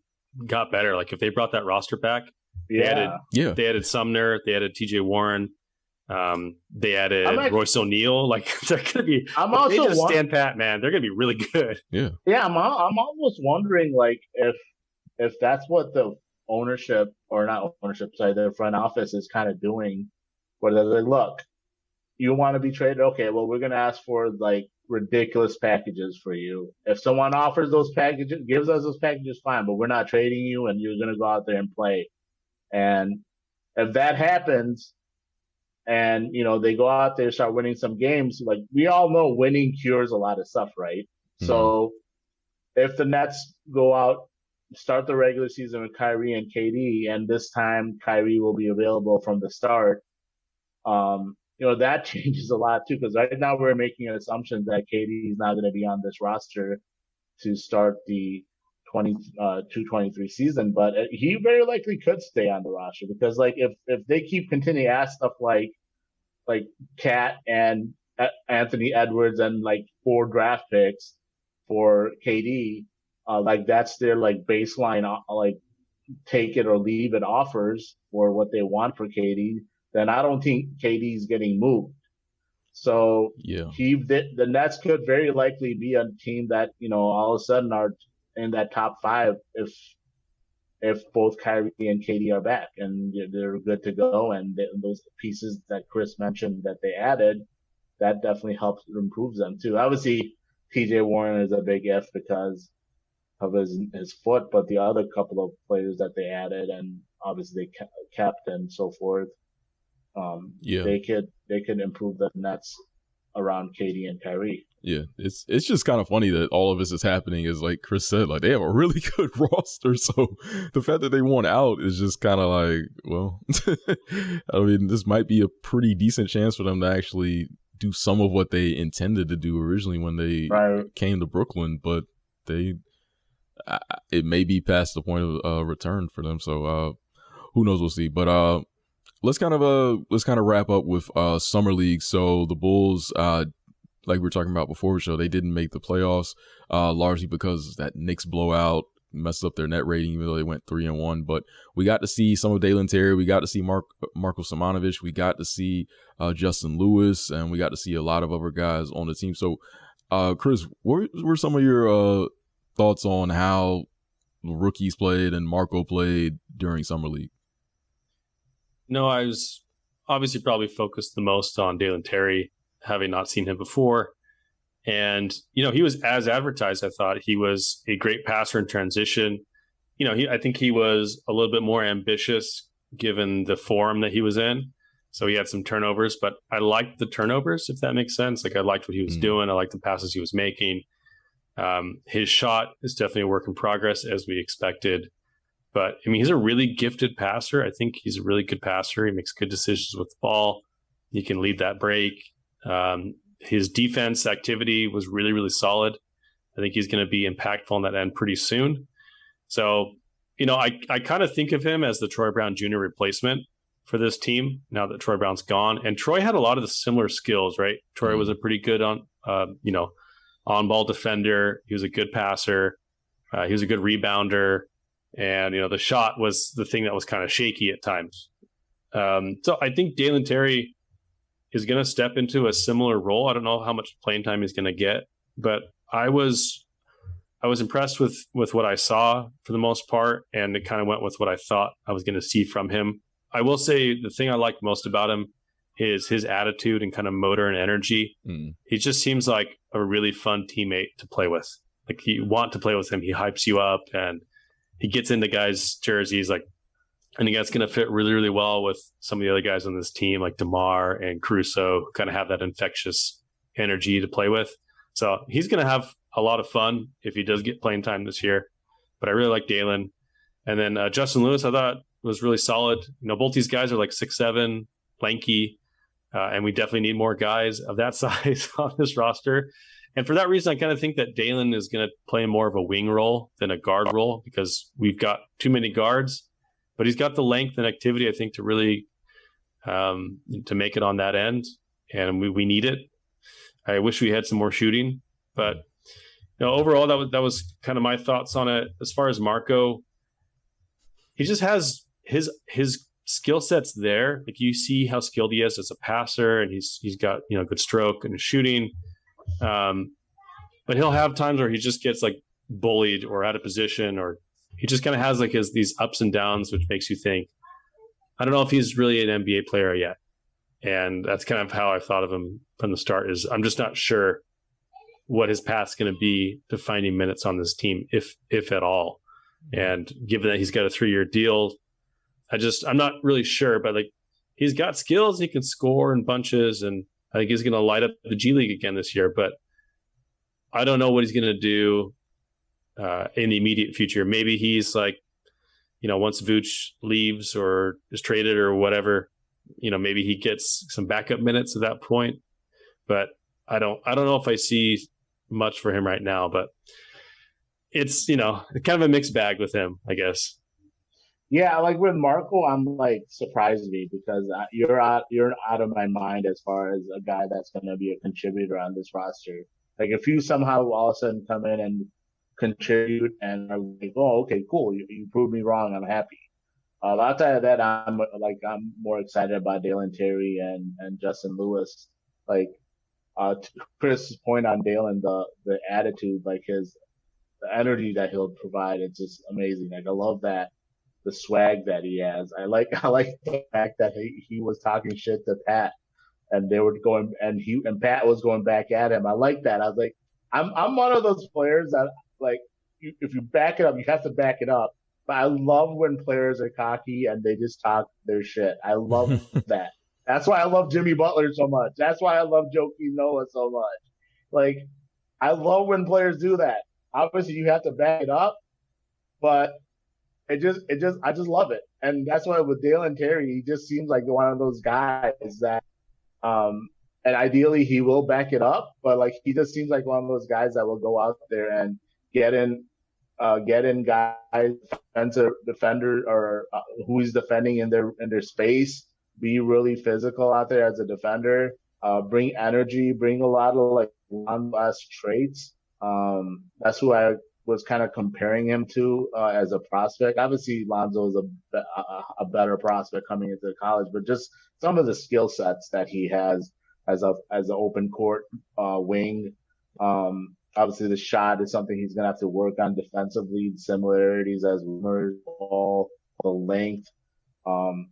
got better. Like if they brought that roster back, they added Sumner, they added TJ Warren, they added Royce O'Neal. Like they're gonna be. They just stand pat, man. They're gonna be really good. Yeah. Yeah, I'm almost wondering like if that's what the ownership or not ownership, sorry, the front office is kind of doing, where they're like, look, you want to be traded? Okay, well we're gonna ask for like ridiculous packages for you. If someone offers those packages, gives us those packages, fine, but we're not trading you and you're going to go out there and play. And if that happens and, they go out there and start winning some games, like we all know winning cures a lot of stuff, right? Mm-hmm. So if the Nets go out, start the regular season with Kyrie and KD, and this time Kyrie will be available from the start, that changes a lot too, because right now we're making an assumption that KD is not going to be on this roster to start the 22-23 season, but he very likely could stay on the roster because like if they keep continuing to ask stuff like Cat and Anthony Edwards and like 4 draft picks for KD, like that's their like baseline like take it or leave it offers for what they want for KD, then I don't think KD's getting moved. So the Nets could very likely be a team that, all of a sudden are in that top 5 if if both Kyrie and KD are back and they're good to go, and those pieces that Kris mentioned that they added, that definitely helps improve them too. Obviously, TJ Warren is a big if because of his foot, but the other couple of players that they added and obviously they kept and so forth, they could improve the Nets around KD and Kyrie. Yeah, it's just kind of funny that all of this is happening. Is like Kris said, like they have a really good roster, so the fact that they won out is just kind of like, well, I mean, this might be a pretty decent chance for them to actually do some of what they intended to do originally when they came to Brooklyn, but it may be past the point of return for them. So who knows? We'll see. But let's kind of wrap up with summer league. So the Bulls, like we were talking about before the show, they didn't make the playoffs largely because that Knicks blowout messed up their net rating, even though they went 3-1. But we got to see some of Dalen Terry. We got to see Marko Simonovic. We got to see Justin Lewis, and we got to see a lot of other guys on the team. So, Kris, what were some of your thoughts on how the rookies played and Marko played during summer league? No, I was obviously probably focused the most on Dalen Terry, having not seen him before. And, he was as advertised. I thought he was a great passer in transition. I think he was a little bit more ambitious given the form that he was in. So he had some turnovers, but I liked the turnovers, if that makes sense. Like I liked what he was doing. I liked the passes he was making. His shot is definitely a work in progress as we expected. But I mean, he's a really gifted passer. I think he's a really good passer. He makes good decisions with the ball. He can lead that break. His defense activity was really, really solid. I think he's going to be impactful on that end pretty soon. So, I kind of think of him as the Troy Brown Jr. replacement for this team now that Troy Brown's gone. And Troy had a lot of the similar skills, right? Troy was a pretty good on-ball defender. He was a good passer. He was a good rebounder. And, the shot was the thing that was kind of shaky at times. So I think Dalen Terry is going to step into a similar role. I don't know how much playing time he's going to get, but I was impressed with what I saw for the most part, and it kind of went with what I thought I was going to see from him. I will say the thing I like most about him is his attitude and kind of motor and energy. He just seems like a really fun teammate to play with. Like you want to play with him. He hypes you up and he gets into guys' jerseys. Like, I think that's going to fit really, really well with some of the other guys on this team, like DeMar and Caruso, who kind of have that infectious energy to play with. So he's going to have a lot of fun if he does get playing time this year. But I really like Dalen. And then Justin Lewis, I thought was really solid. Both these guys are like 6'7", lanky, and we definitely need more guys of that size on this roster. And for that reason, I kind of think that Dalen is going to play more of a wing role than a guard role because we've got too many guards. But he's got the length and activity, I think, to really to make it on that end, and we need it. I wish we had some more shooting, but overall, that was kind of my thoughts on it. As far as Marko, he just has his skill sets there. Like you see how skilled he is as a passer, and he's got good stroke and shooting. But he'll have times where he just gets like bullied or out of position, or he just kind of has like these ups and downs, which makes you think, I don't know if he's really an NBA player yet. And that's kind of how I thought of him from the start. Is I'm just not sure what his path's going to be to finding minutes on this team, if at all. And given that he's got a 3-year deal, I'm not really sure. But like he's got skills, he can score in bunches, and I think he's going to light up the G League again this year. But I don't know what he's going to do in the immediate future. Maybe he's like, once Vooch leaves or is traded or whatever, maybe he gets some backup minutes at that point. But I don't know if I see much for him right now. But it's kind of a mixed bag with him, I guess. Yeah, like with Marko, I'm like surprised me because you're out of my mind as far as a guy that's going to be a contributor on this roster. Like if you somehow all of a sudden come in and contribute and are like, oh, okay, cool, you proved me wrong, I'm happy. Outside of that, I'm more excited about Dalen Terry and Justin Lewis. Like to Chris's point on Dalen, the attitude, like the energy that he'll provide, it's just amazing. Like I love that the swag that he has. I like the fact that he was talking shit to Pat, and they were going and Pat was going back at him. I like that. I was like, I'm one of those players that like if you back it up, you have to back it up. But I love when players are cocky and they just talk their shit. I love that. That's why I love Jimmy Butler so much. That's why I love Joakim Noah so much. Like, I love when players do that. Obviously, you have to back it up, but I just love it. And that's why with Dalen Terry, he just seems like one of those guys that, and ideally he will back it up, but like he just seems like one of those guys that will go out there and get in guys, defender or who he's defending in their space, be really physical out there as a defender, bring energy, bring a lot of like non-less traits. That's who I was kind of comparing him to as a prospect. Obviously, Lonzo is a better prospect coming into college, but just some of the skill sets that he has as an open court wing. Obviously, the shot is something he's going to have to work on defensively. Similarities as Wimmer's ball, the length.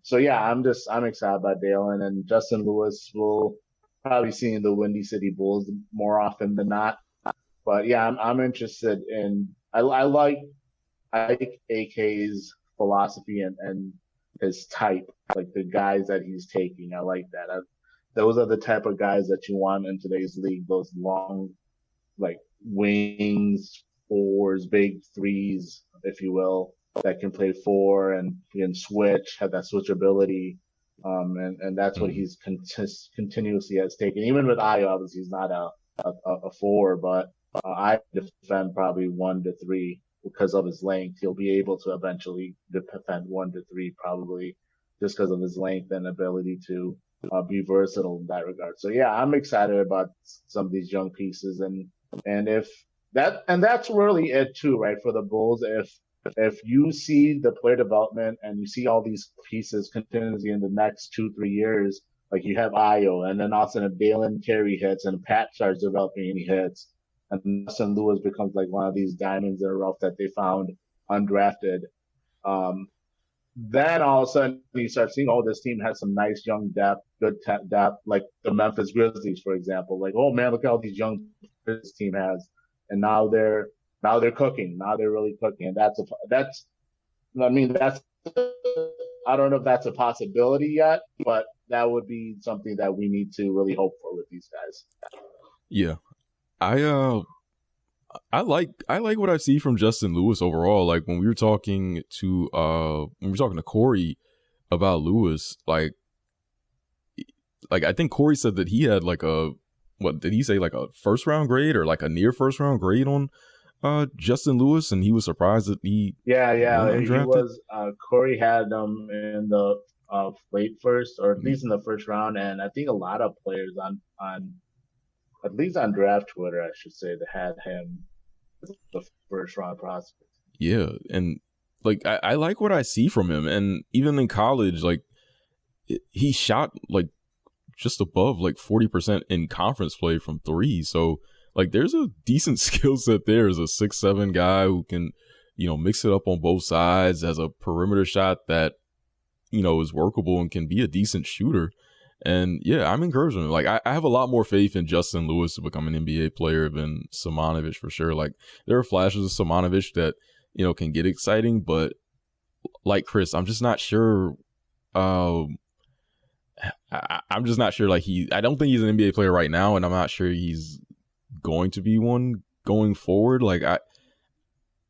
So yeah, I'm excited about Dalen, and Justin Lewis will probably see in the Windy City Bulls more often than not. But yeah, I'm interested in. I like AK's philosophy and his type, like the guys that he's taking. I like that. Those are the type of guys that you want in today's league. Those long, like wings, fours, big threes, if you will, that can play four and can switch, have that switchability. And that's what he's continuously has taken. Even with Ayo, obviously he's not a four, but I defend probably 1 to 3 because of his length. He'll be able to eventually defend 1 to 3 probably just because of his length and ability to be versatile in that regard. So yeah, I'm excited about some of these young pieces, and that's really it too, right? For the Bulls, if you see the player development and you see all these pieces continuously in the next 2-3 years, like you have Ayo, and then also if Dalen Terry hits and Pat starts developing and he hits, and Justin Lewis becomes like one of these diamonds in the rough that they found undrafted. Then all of a sudden you start seeing, oh, this team has some nice young depth, good depth, like the Memphis Grizzlies, for example. Like, oh man, look at all these young this team has, and now they're cooking. Now they're really cooking, and that's I don't know if that's a possibility yet, but that would be something that we need to really hope for with these guys. Yeah. I like what I see from Justin Lewis overall. Like when we were talking to Corey about Lewis, like I think Corey said that he had like what did he say, like a first round grade or like a near first round grade on Justin Lewis, and he was surprised that he he was Corey had him in the late first or at least in the first round, and I think a lot of players on at least on draft Twitter, I should say, that had him the first round prospect. Yeah, and like I like what I see from him, and even in college, like he shot like just above like 40% in conference play from three. So like there's a decent skill set there as a 6'7" guy who can, mix it up on both sides, has a perimeter shot that, is workable and can be a decent shooter. And yeah, I'm encouraged. Like I have a lot more faith in Justin Lewis to become an NBA player than Simonovic for sure. Like there are flashes of Simonovic that, can get exciting, but like Kris, I'm just not sure. I'm just not sure. Like I don't think he's an NBA player right now, and I'm not sure he's going to be one going forward. Like I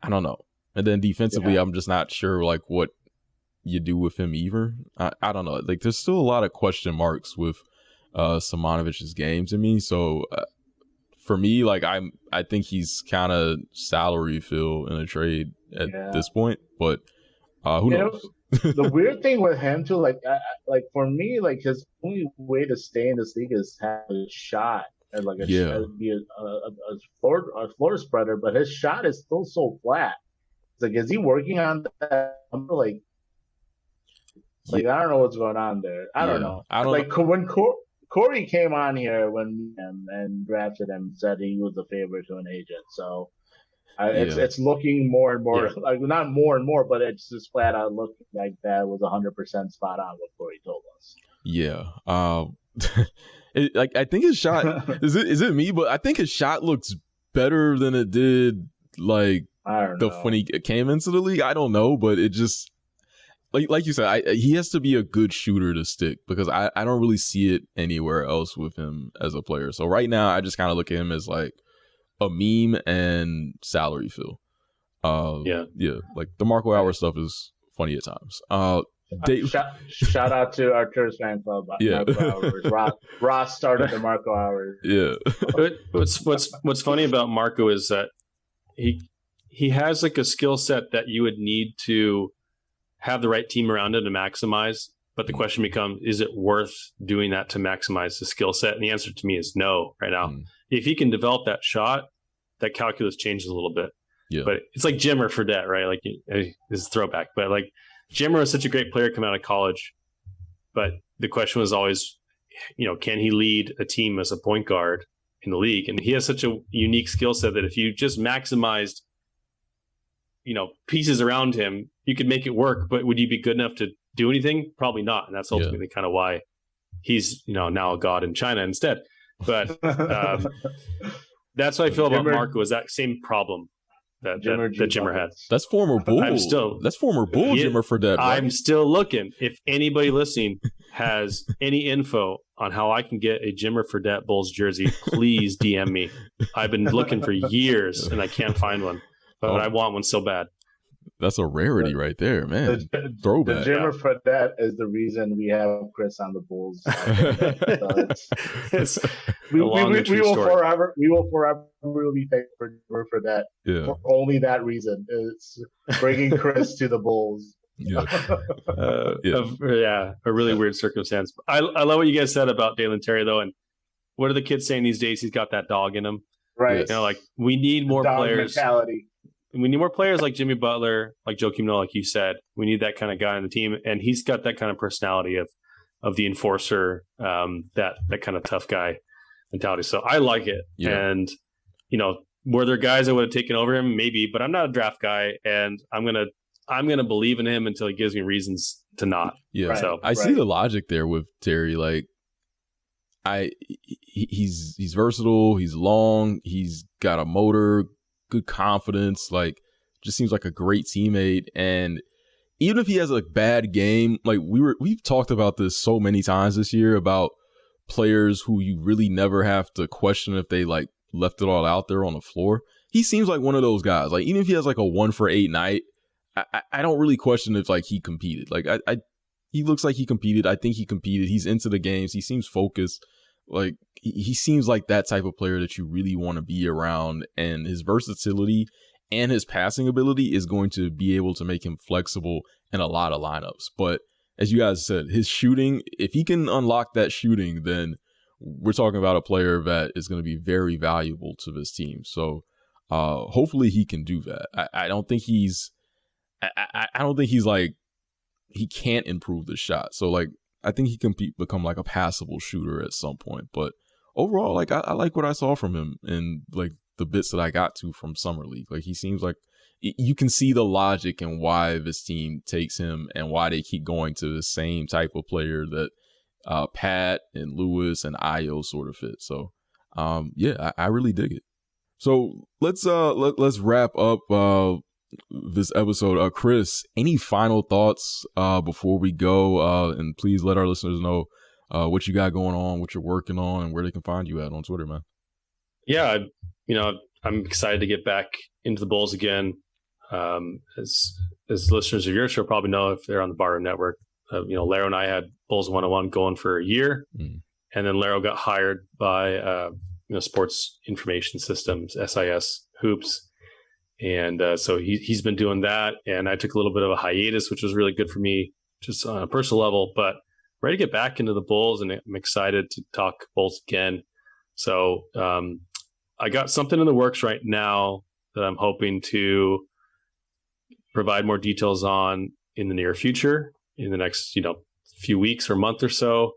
don't know. And then defensively, I'm just not sure like what you do with him either. I don't know. Like there's still a lot of question marks with Simonovic's game to me. So for me, like I think he's kind of salary fill in a trade at this point. But who knows? The weird thing with him too, like for me, like his only way to stay in this league is have a shot and like be a floor spreader, but his shot is still so flat. It's like, is he working on that? Like I don't know what's going on there. I don't know. When Corey came on here and drafted him, said he was a favorite to an agent. So It's looking more and more, like not more and more, but it's just flat out looking like that was 100% spot on what Corey told us. Yeah. I think his shot is it me, but I think his shot looks better than it did like when he came into the league. I don't know, but it just like you said, he has to be a good shooter to stick, because I don't really see it anywhere else with him as a player. So right now I just kind of look at him as like a meme and salary fill. Like the Marco Hour stuff is funny at times. Shout out to Artur's fan club. Marco Hours. Ross started the Marco Hours. Yeah. What's funny about Marco is that he has like a skill set that you would need to have the right team around him to maximize. But the question becomes, is it worth doing that to maximize the skill set? And the answer to me is no right now. If he can develop that shot, that calculus changes a little bit. Yeah. But it's like Jimmer Fredette, right? Like, this is a throwback, but like Jimmer was such a great player coming out of college. But the question was always, can he lead a team as a point guard in the league? And he has such a unique skill set that if you just maximized, pieces around him, you could make it work. But would you be good enough to do anything? Probably not. And that's ultimately kind of why he's, now a god in China instead. But that's what I feel about Marco, is that same problem that Jimmer had. That's former Bull. That's former Bull Jimmer Fredette. Right? I'm still looking. If anybody listening has any info on how I can get a Jimmer Fredette Bulls jersey, please DM me. I've been looking for years and I can't find one, but I want one so bad. That's a rarity right there, man. Throwback. The Jimmer Fredette is the reason we have Kris on the Bulls. We will forever be thankful for Fredette. Yeah. For only that reason. It's bringing Kris to the Bulls. A really weird circumstance. I love what you guys said about Dalen Terry, though. And what are the kids saying these days? He's got that dog in him. Right. We need more players. Mentality. We need more players like Jimmy Butler, like Joakim Noah, like you said. We need that kind of guy on the team, and he's got that kind of personality of the enforcer, that kind of tough guy mentality. So I like it. Yeah. And were there guys that would have taken over him? Maybe, but I'm not a draft guy, and I'm gonna believe in him until he gives me reasons to not. Yeah. Right. So I see the logic there with Terry. Like, he's versatile. He's long. He's got a motor. Good confidence, like, just seems like a great teammate. And even if he has a bad game, like we've talked about this so many times this year about players who you really never have to question if they like left it all out there on the floor. He seems like one of those guys. Like, even if he has like a 1-for-8 night, I don't really question if like he competed. Like, he looks like he competed. I think he competed. He's into the games. He seems focused. Like, he seems like that type of player that you really want to be around, and his versatility and his passing ability is going to be able to make him flexible in a lot of lineups. But as you guys said, his shooting, if he can unlock that shooting, then we're talking about a player that is going to be very valuable to this team. So hopefully he can do that. I don't think he's like, he can't improve the shot. So like, I think he can become like a passable shooter at some point. But overall, like, I like what I saw from him and like the bits that I got to from Summer League. Like, he seems like you can see the logic and why this team takes him and why they keep going to the same type of player that Pat and Lewis and Ayo sort of fit. So I really dig it. So let's wrap up this episode. Kris, any final thoughts before we go? And please let our listeners know what you got going on, what you're working on, and where they can find you at on Twitter, man. Yeah, I'm excited to get back into the Bulls again. As listeners of your show probably know, if they're on the Barroom Network, Laro and I had Bulls 101 going for a year, and then Laro got hired by Sports Information Systems, SIS Hoops. And so he's been doing that. And I took a little bit of a hiatus, which was really good for me just on a personal level, but ready to get back into the Bulls. And I'm excited to talk Bulls again. So I got something in the works right now that I'm hoping to provide more details on in the near future, in the next, few weeks or month or so.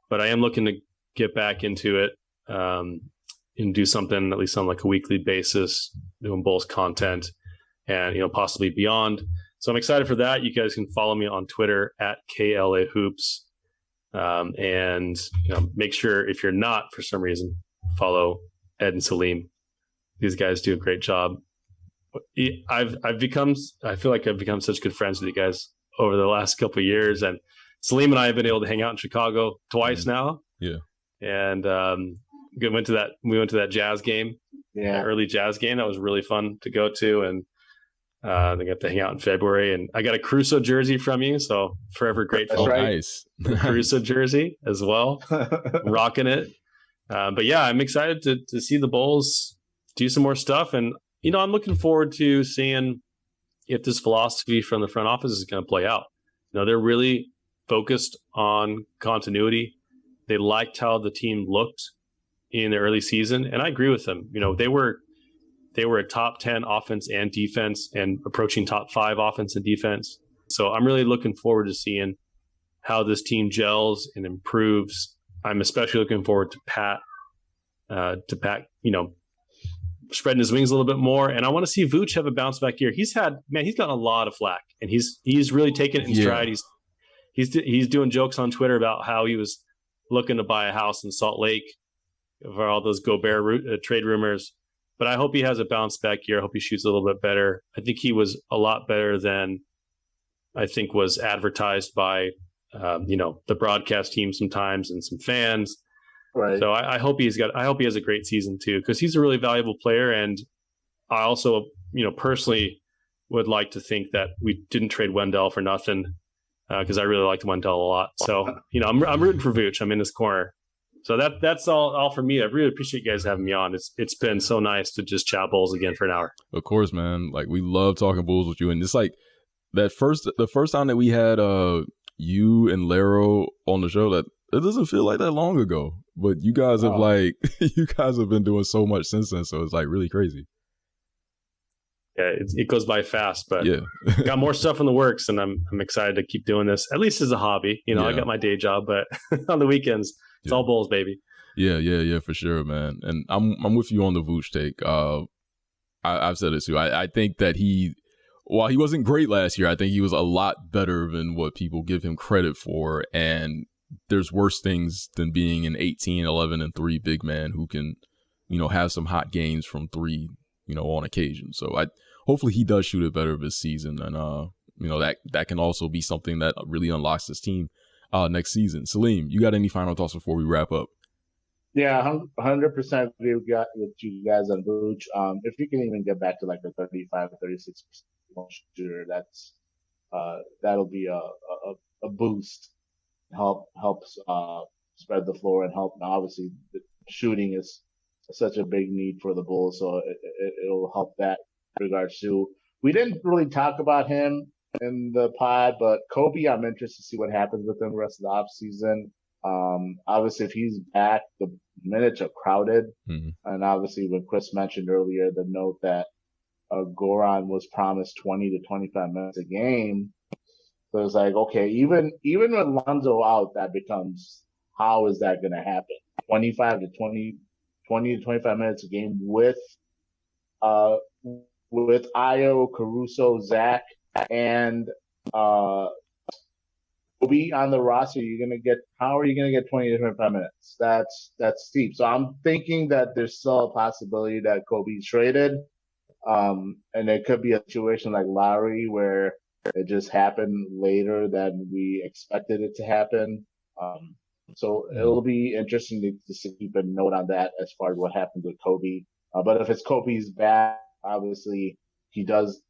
But I am looking to get back into it and do something at least on like a weekly basis, doing Bulls content and, possibly beyond. So I'm excited for that. You guys can follow me on Twitter at KLA Hoops. And make sure, if you're not, for some reason, follow Ed and Salim. These guys do a great job. I feel like I've become such good friends with you guys over the last couple of years, and Salim and I have been able to hang out in Chicago twice now. Yeah. And we went to that jazz game, early jazz game. That was really fun to go to, and they got to hang out in February. And I got a Caruso jersey from you, so forever grateful. That's right. Nice. Caruso jersey as well, rocking it. But yeah, I'm excited to see the Bulls do some more stuff, and I'm looking forward to seeing if this philosophy from the front office is going to play out. They're really focused on continuity. They liked how the team looked in the early season, and I agree with them. They were a top 10 offense and defense, and approaching top 5 offense and defense. So I'm really looking forward to seeing how this team gels and improves. I'm especially looking forward to Pat, spreading his wings a little bit more. And I want to see Vooch have a bounce back year. He's gotten a lot of flack, and he's really taken it in stride. He's doing jokes on Twitter about how he was looking to buy a house in Salt Lake for all those Gobert trade rumors. But I hope he has a bounce back year. I hope he shoots a little bit better. I think he was a lot better than I think was advertised by, the broadcast team sometimes and some fans. Right. So I hope he has a great season too, because he's a really valuable player. And I also, personally would like to think that we didn't trade Wendell for nothing, because I really liked Wendell a lot. So, I'm rooting for Vooch. I'm in this corner. So that's all for me. I really appreciate you guys having me on. It's been so nice to just chat Bulls again for an hour. Of course, man. Like, we love talking Bulls with you, and it's like the first time that we had you and Laro on the show, that it doesn't feel like that long ago. But you guys have been doing so much since then, so it's like really crazy. Yeah, it goes by fast, but yeah. Got more stuff in the works, and I'm excited to keep doing this, at least as a hobby. I got my day job, but on the weekends, it's all Bulls, baby. Yeah, for sure, man. And I'm with you on the Vooch take. I've said it too. I think that while he wasn't great last year, I think he was a lot better than what people give him credit for. And there's worse things than being an 18, 11, and 3 big man who can, have some hot games from 3, on occasion. So hopefully he does shoot it better this season. And, that can also be something that really unlocks this team next season. Salim, you got any final thoughts before we wrap up? Yeah, 100% agree with you guys on Vooch. If you can even get back to like a 35 or 36% shooter, that'll be a boost. Helps spread the floor and help. Now, obviously, the shooting is such a big need for the Bulls, so it'll help that in regards to. We didn't really talk about him in the pod, but Kobe, I'm interested to see what happens with him the rest of the offseason. Obviously, if he's back, the minutes are crowded, and obviously, when Kris mentioned earlier the note that Goran was promised 20 to 25 minutes a game. So it's like, okay, even with Lonzo out, that becomes, how is that going to happen? 20 to 25 minutes a game with Ayo, Caruso, Zach, and Kobe on the roster. How are you going to get 20 to 25 minutes? That's steep. So I'm thinking that there's still a possibility that Kobe's traded. And it could be a situation like Lowry where it just happened later than we expected it to happen. So it'll be interesting to keep a note on that as far as what happens with Kobe. But if it's Kobe's back, obviously he is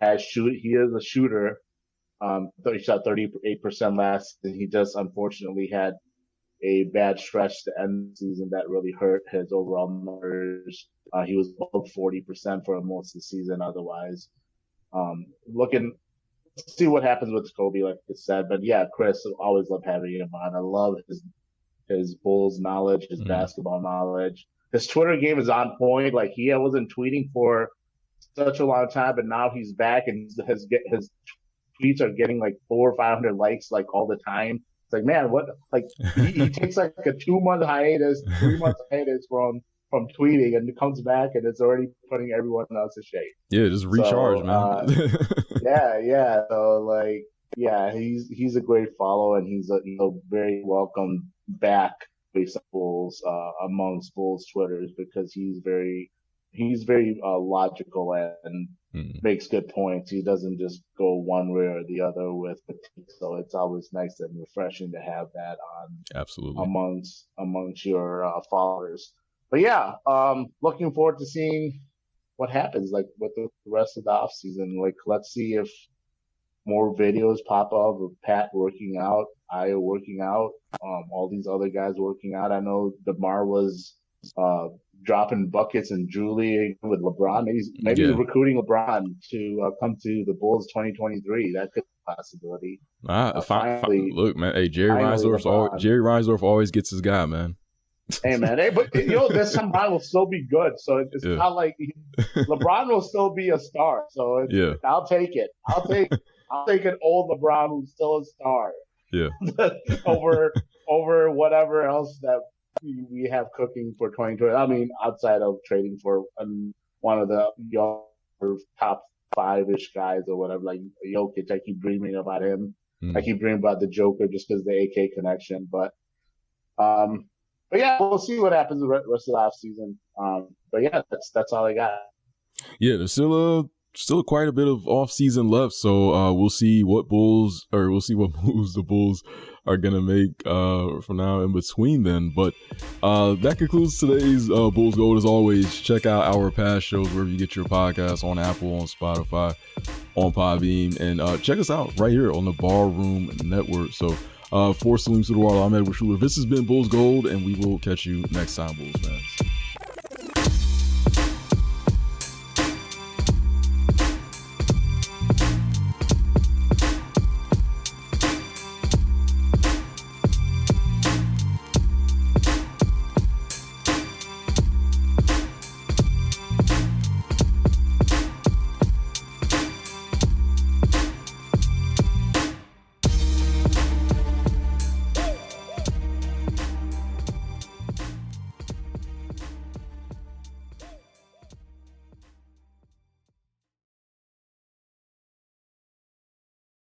a shooter. He shot 38% last. He just unfortunately had a bad stretch to end the season that really hurt his overall numbers. He was above 40% for most of the season otherwise. See what happens with Kobe, like I said. But yeah, Kris, always love having him on. I love his Bulls knowledge, his basketball knowledge. His Twitter game is on point. Like, he wasn't tweeting for such a long time, but now he's back, and his tweets are getting like 400 or 500 likes like all the time. It's like, man, what? Like, he takes like a 2-month hiatus, 3-month hiatus from from tweeting, and it comes back and it's already putting everyone else to shame. Yeah, just recharge, man. Yeah. So like, yeah, he's a great follow, and he's a very welcome back Bulls amongst Bulls Twitters, because he's very logical and makes good points. He doesn't just go one way or the other with the take. So it's always nice and refreshing to have that on absolutely amongst your followers. But yeah, looking forward to seeing what happens like with the rest of the offseason. Like, let's see if more videos pop up of Pat working out, Aya working out, all these other guys working out. I know DeMar was dropping buckets and drooling with LeBron. Maybe recruiting LeBron to come to the Bulls 2023. That could be a possibility. Look, man. Hey, Jerry Reinsdorf always gets his guy, man. Hey, man. Hey, but this time LeBron will still be good. So it's not like LeBron will still be a star. So I'll take it. I'll take an old LeBron who's still a star. Yeah. over whatever else that we have cooking for 2020. I mean, outside of trading for one of the younger top 5-ish guys or whatever, like Jokic. I keep dreaming about him. I keep dreaming about the Joker just because of the AK connection. But yeah, we'll see what happens the rest of the offseason. But yeah, that's all I got. Yeah, there's still quite a bit of off-season left, so we'll see what moves the Bulls are gonna make from now in between then. But that concludes today's Bulls Gold. As always, check out our past shows wherever you get your podcasts, on Apple, on Spotify, on Podbean, and check us out right here on the Barroom Network. So for Salim Sudawala, I'm Edward Schuler. This has been Bulls Gold, and we will catch you next time, Bulls fans.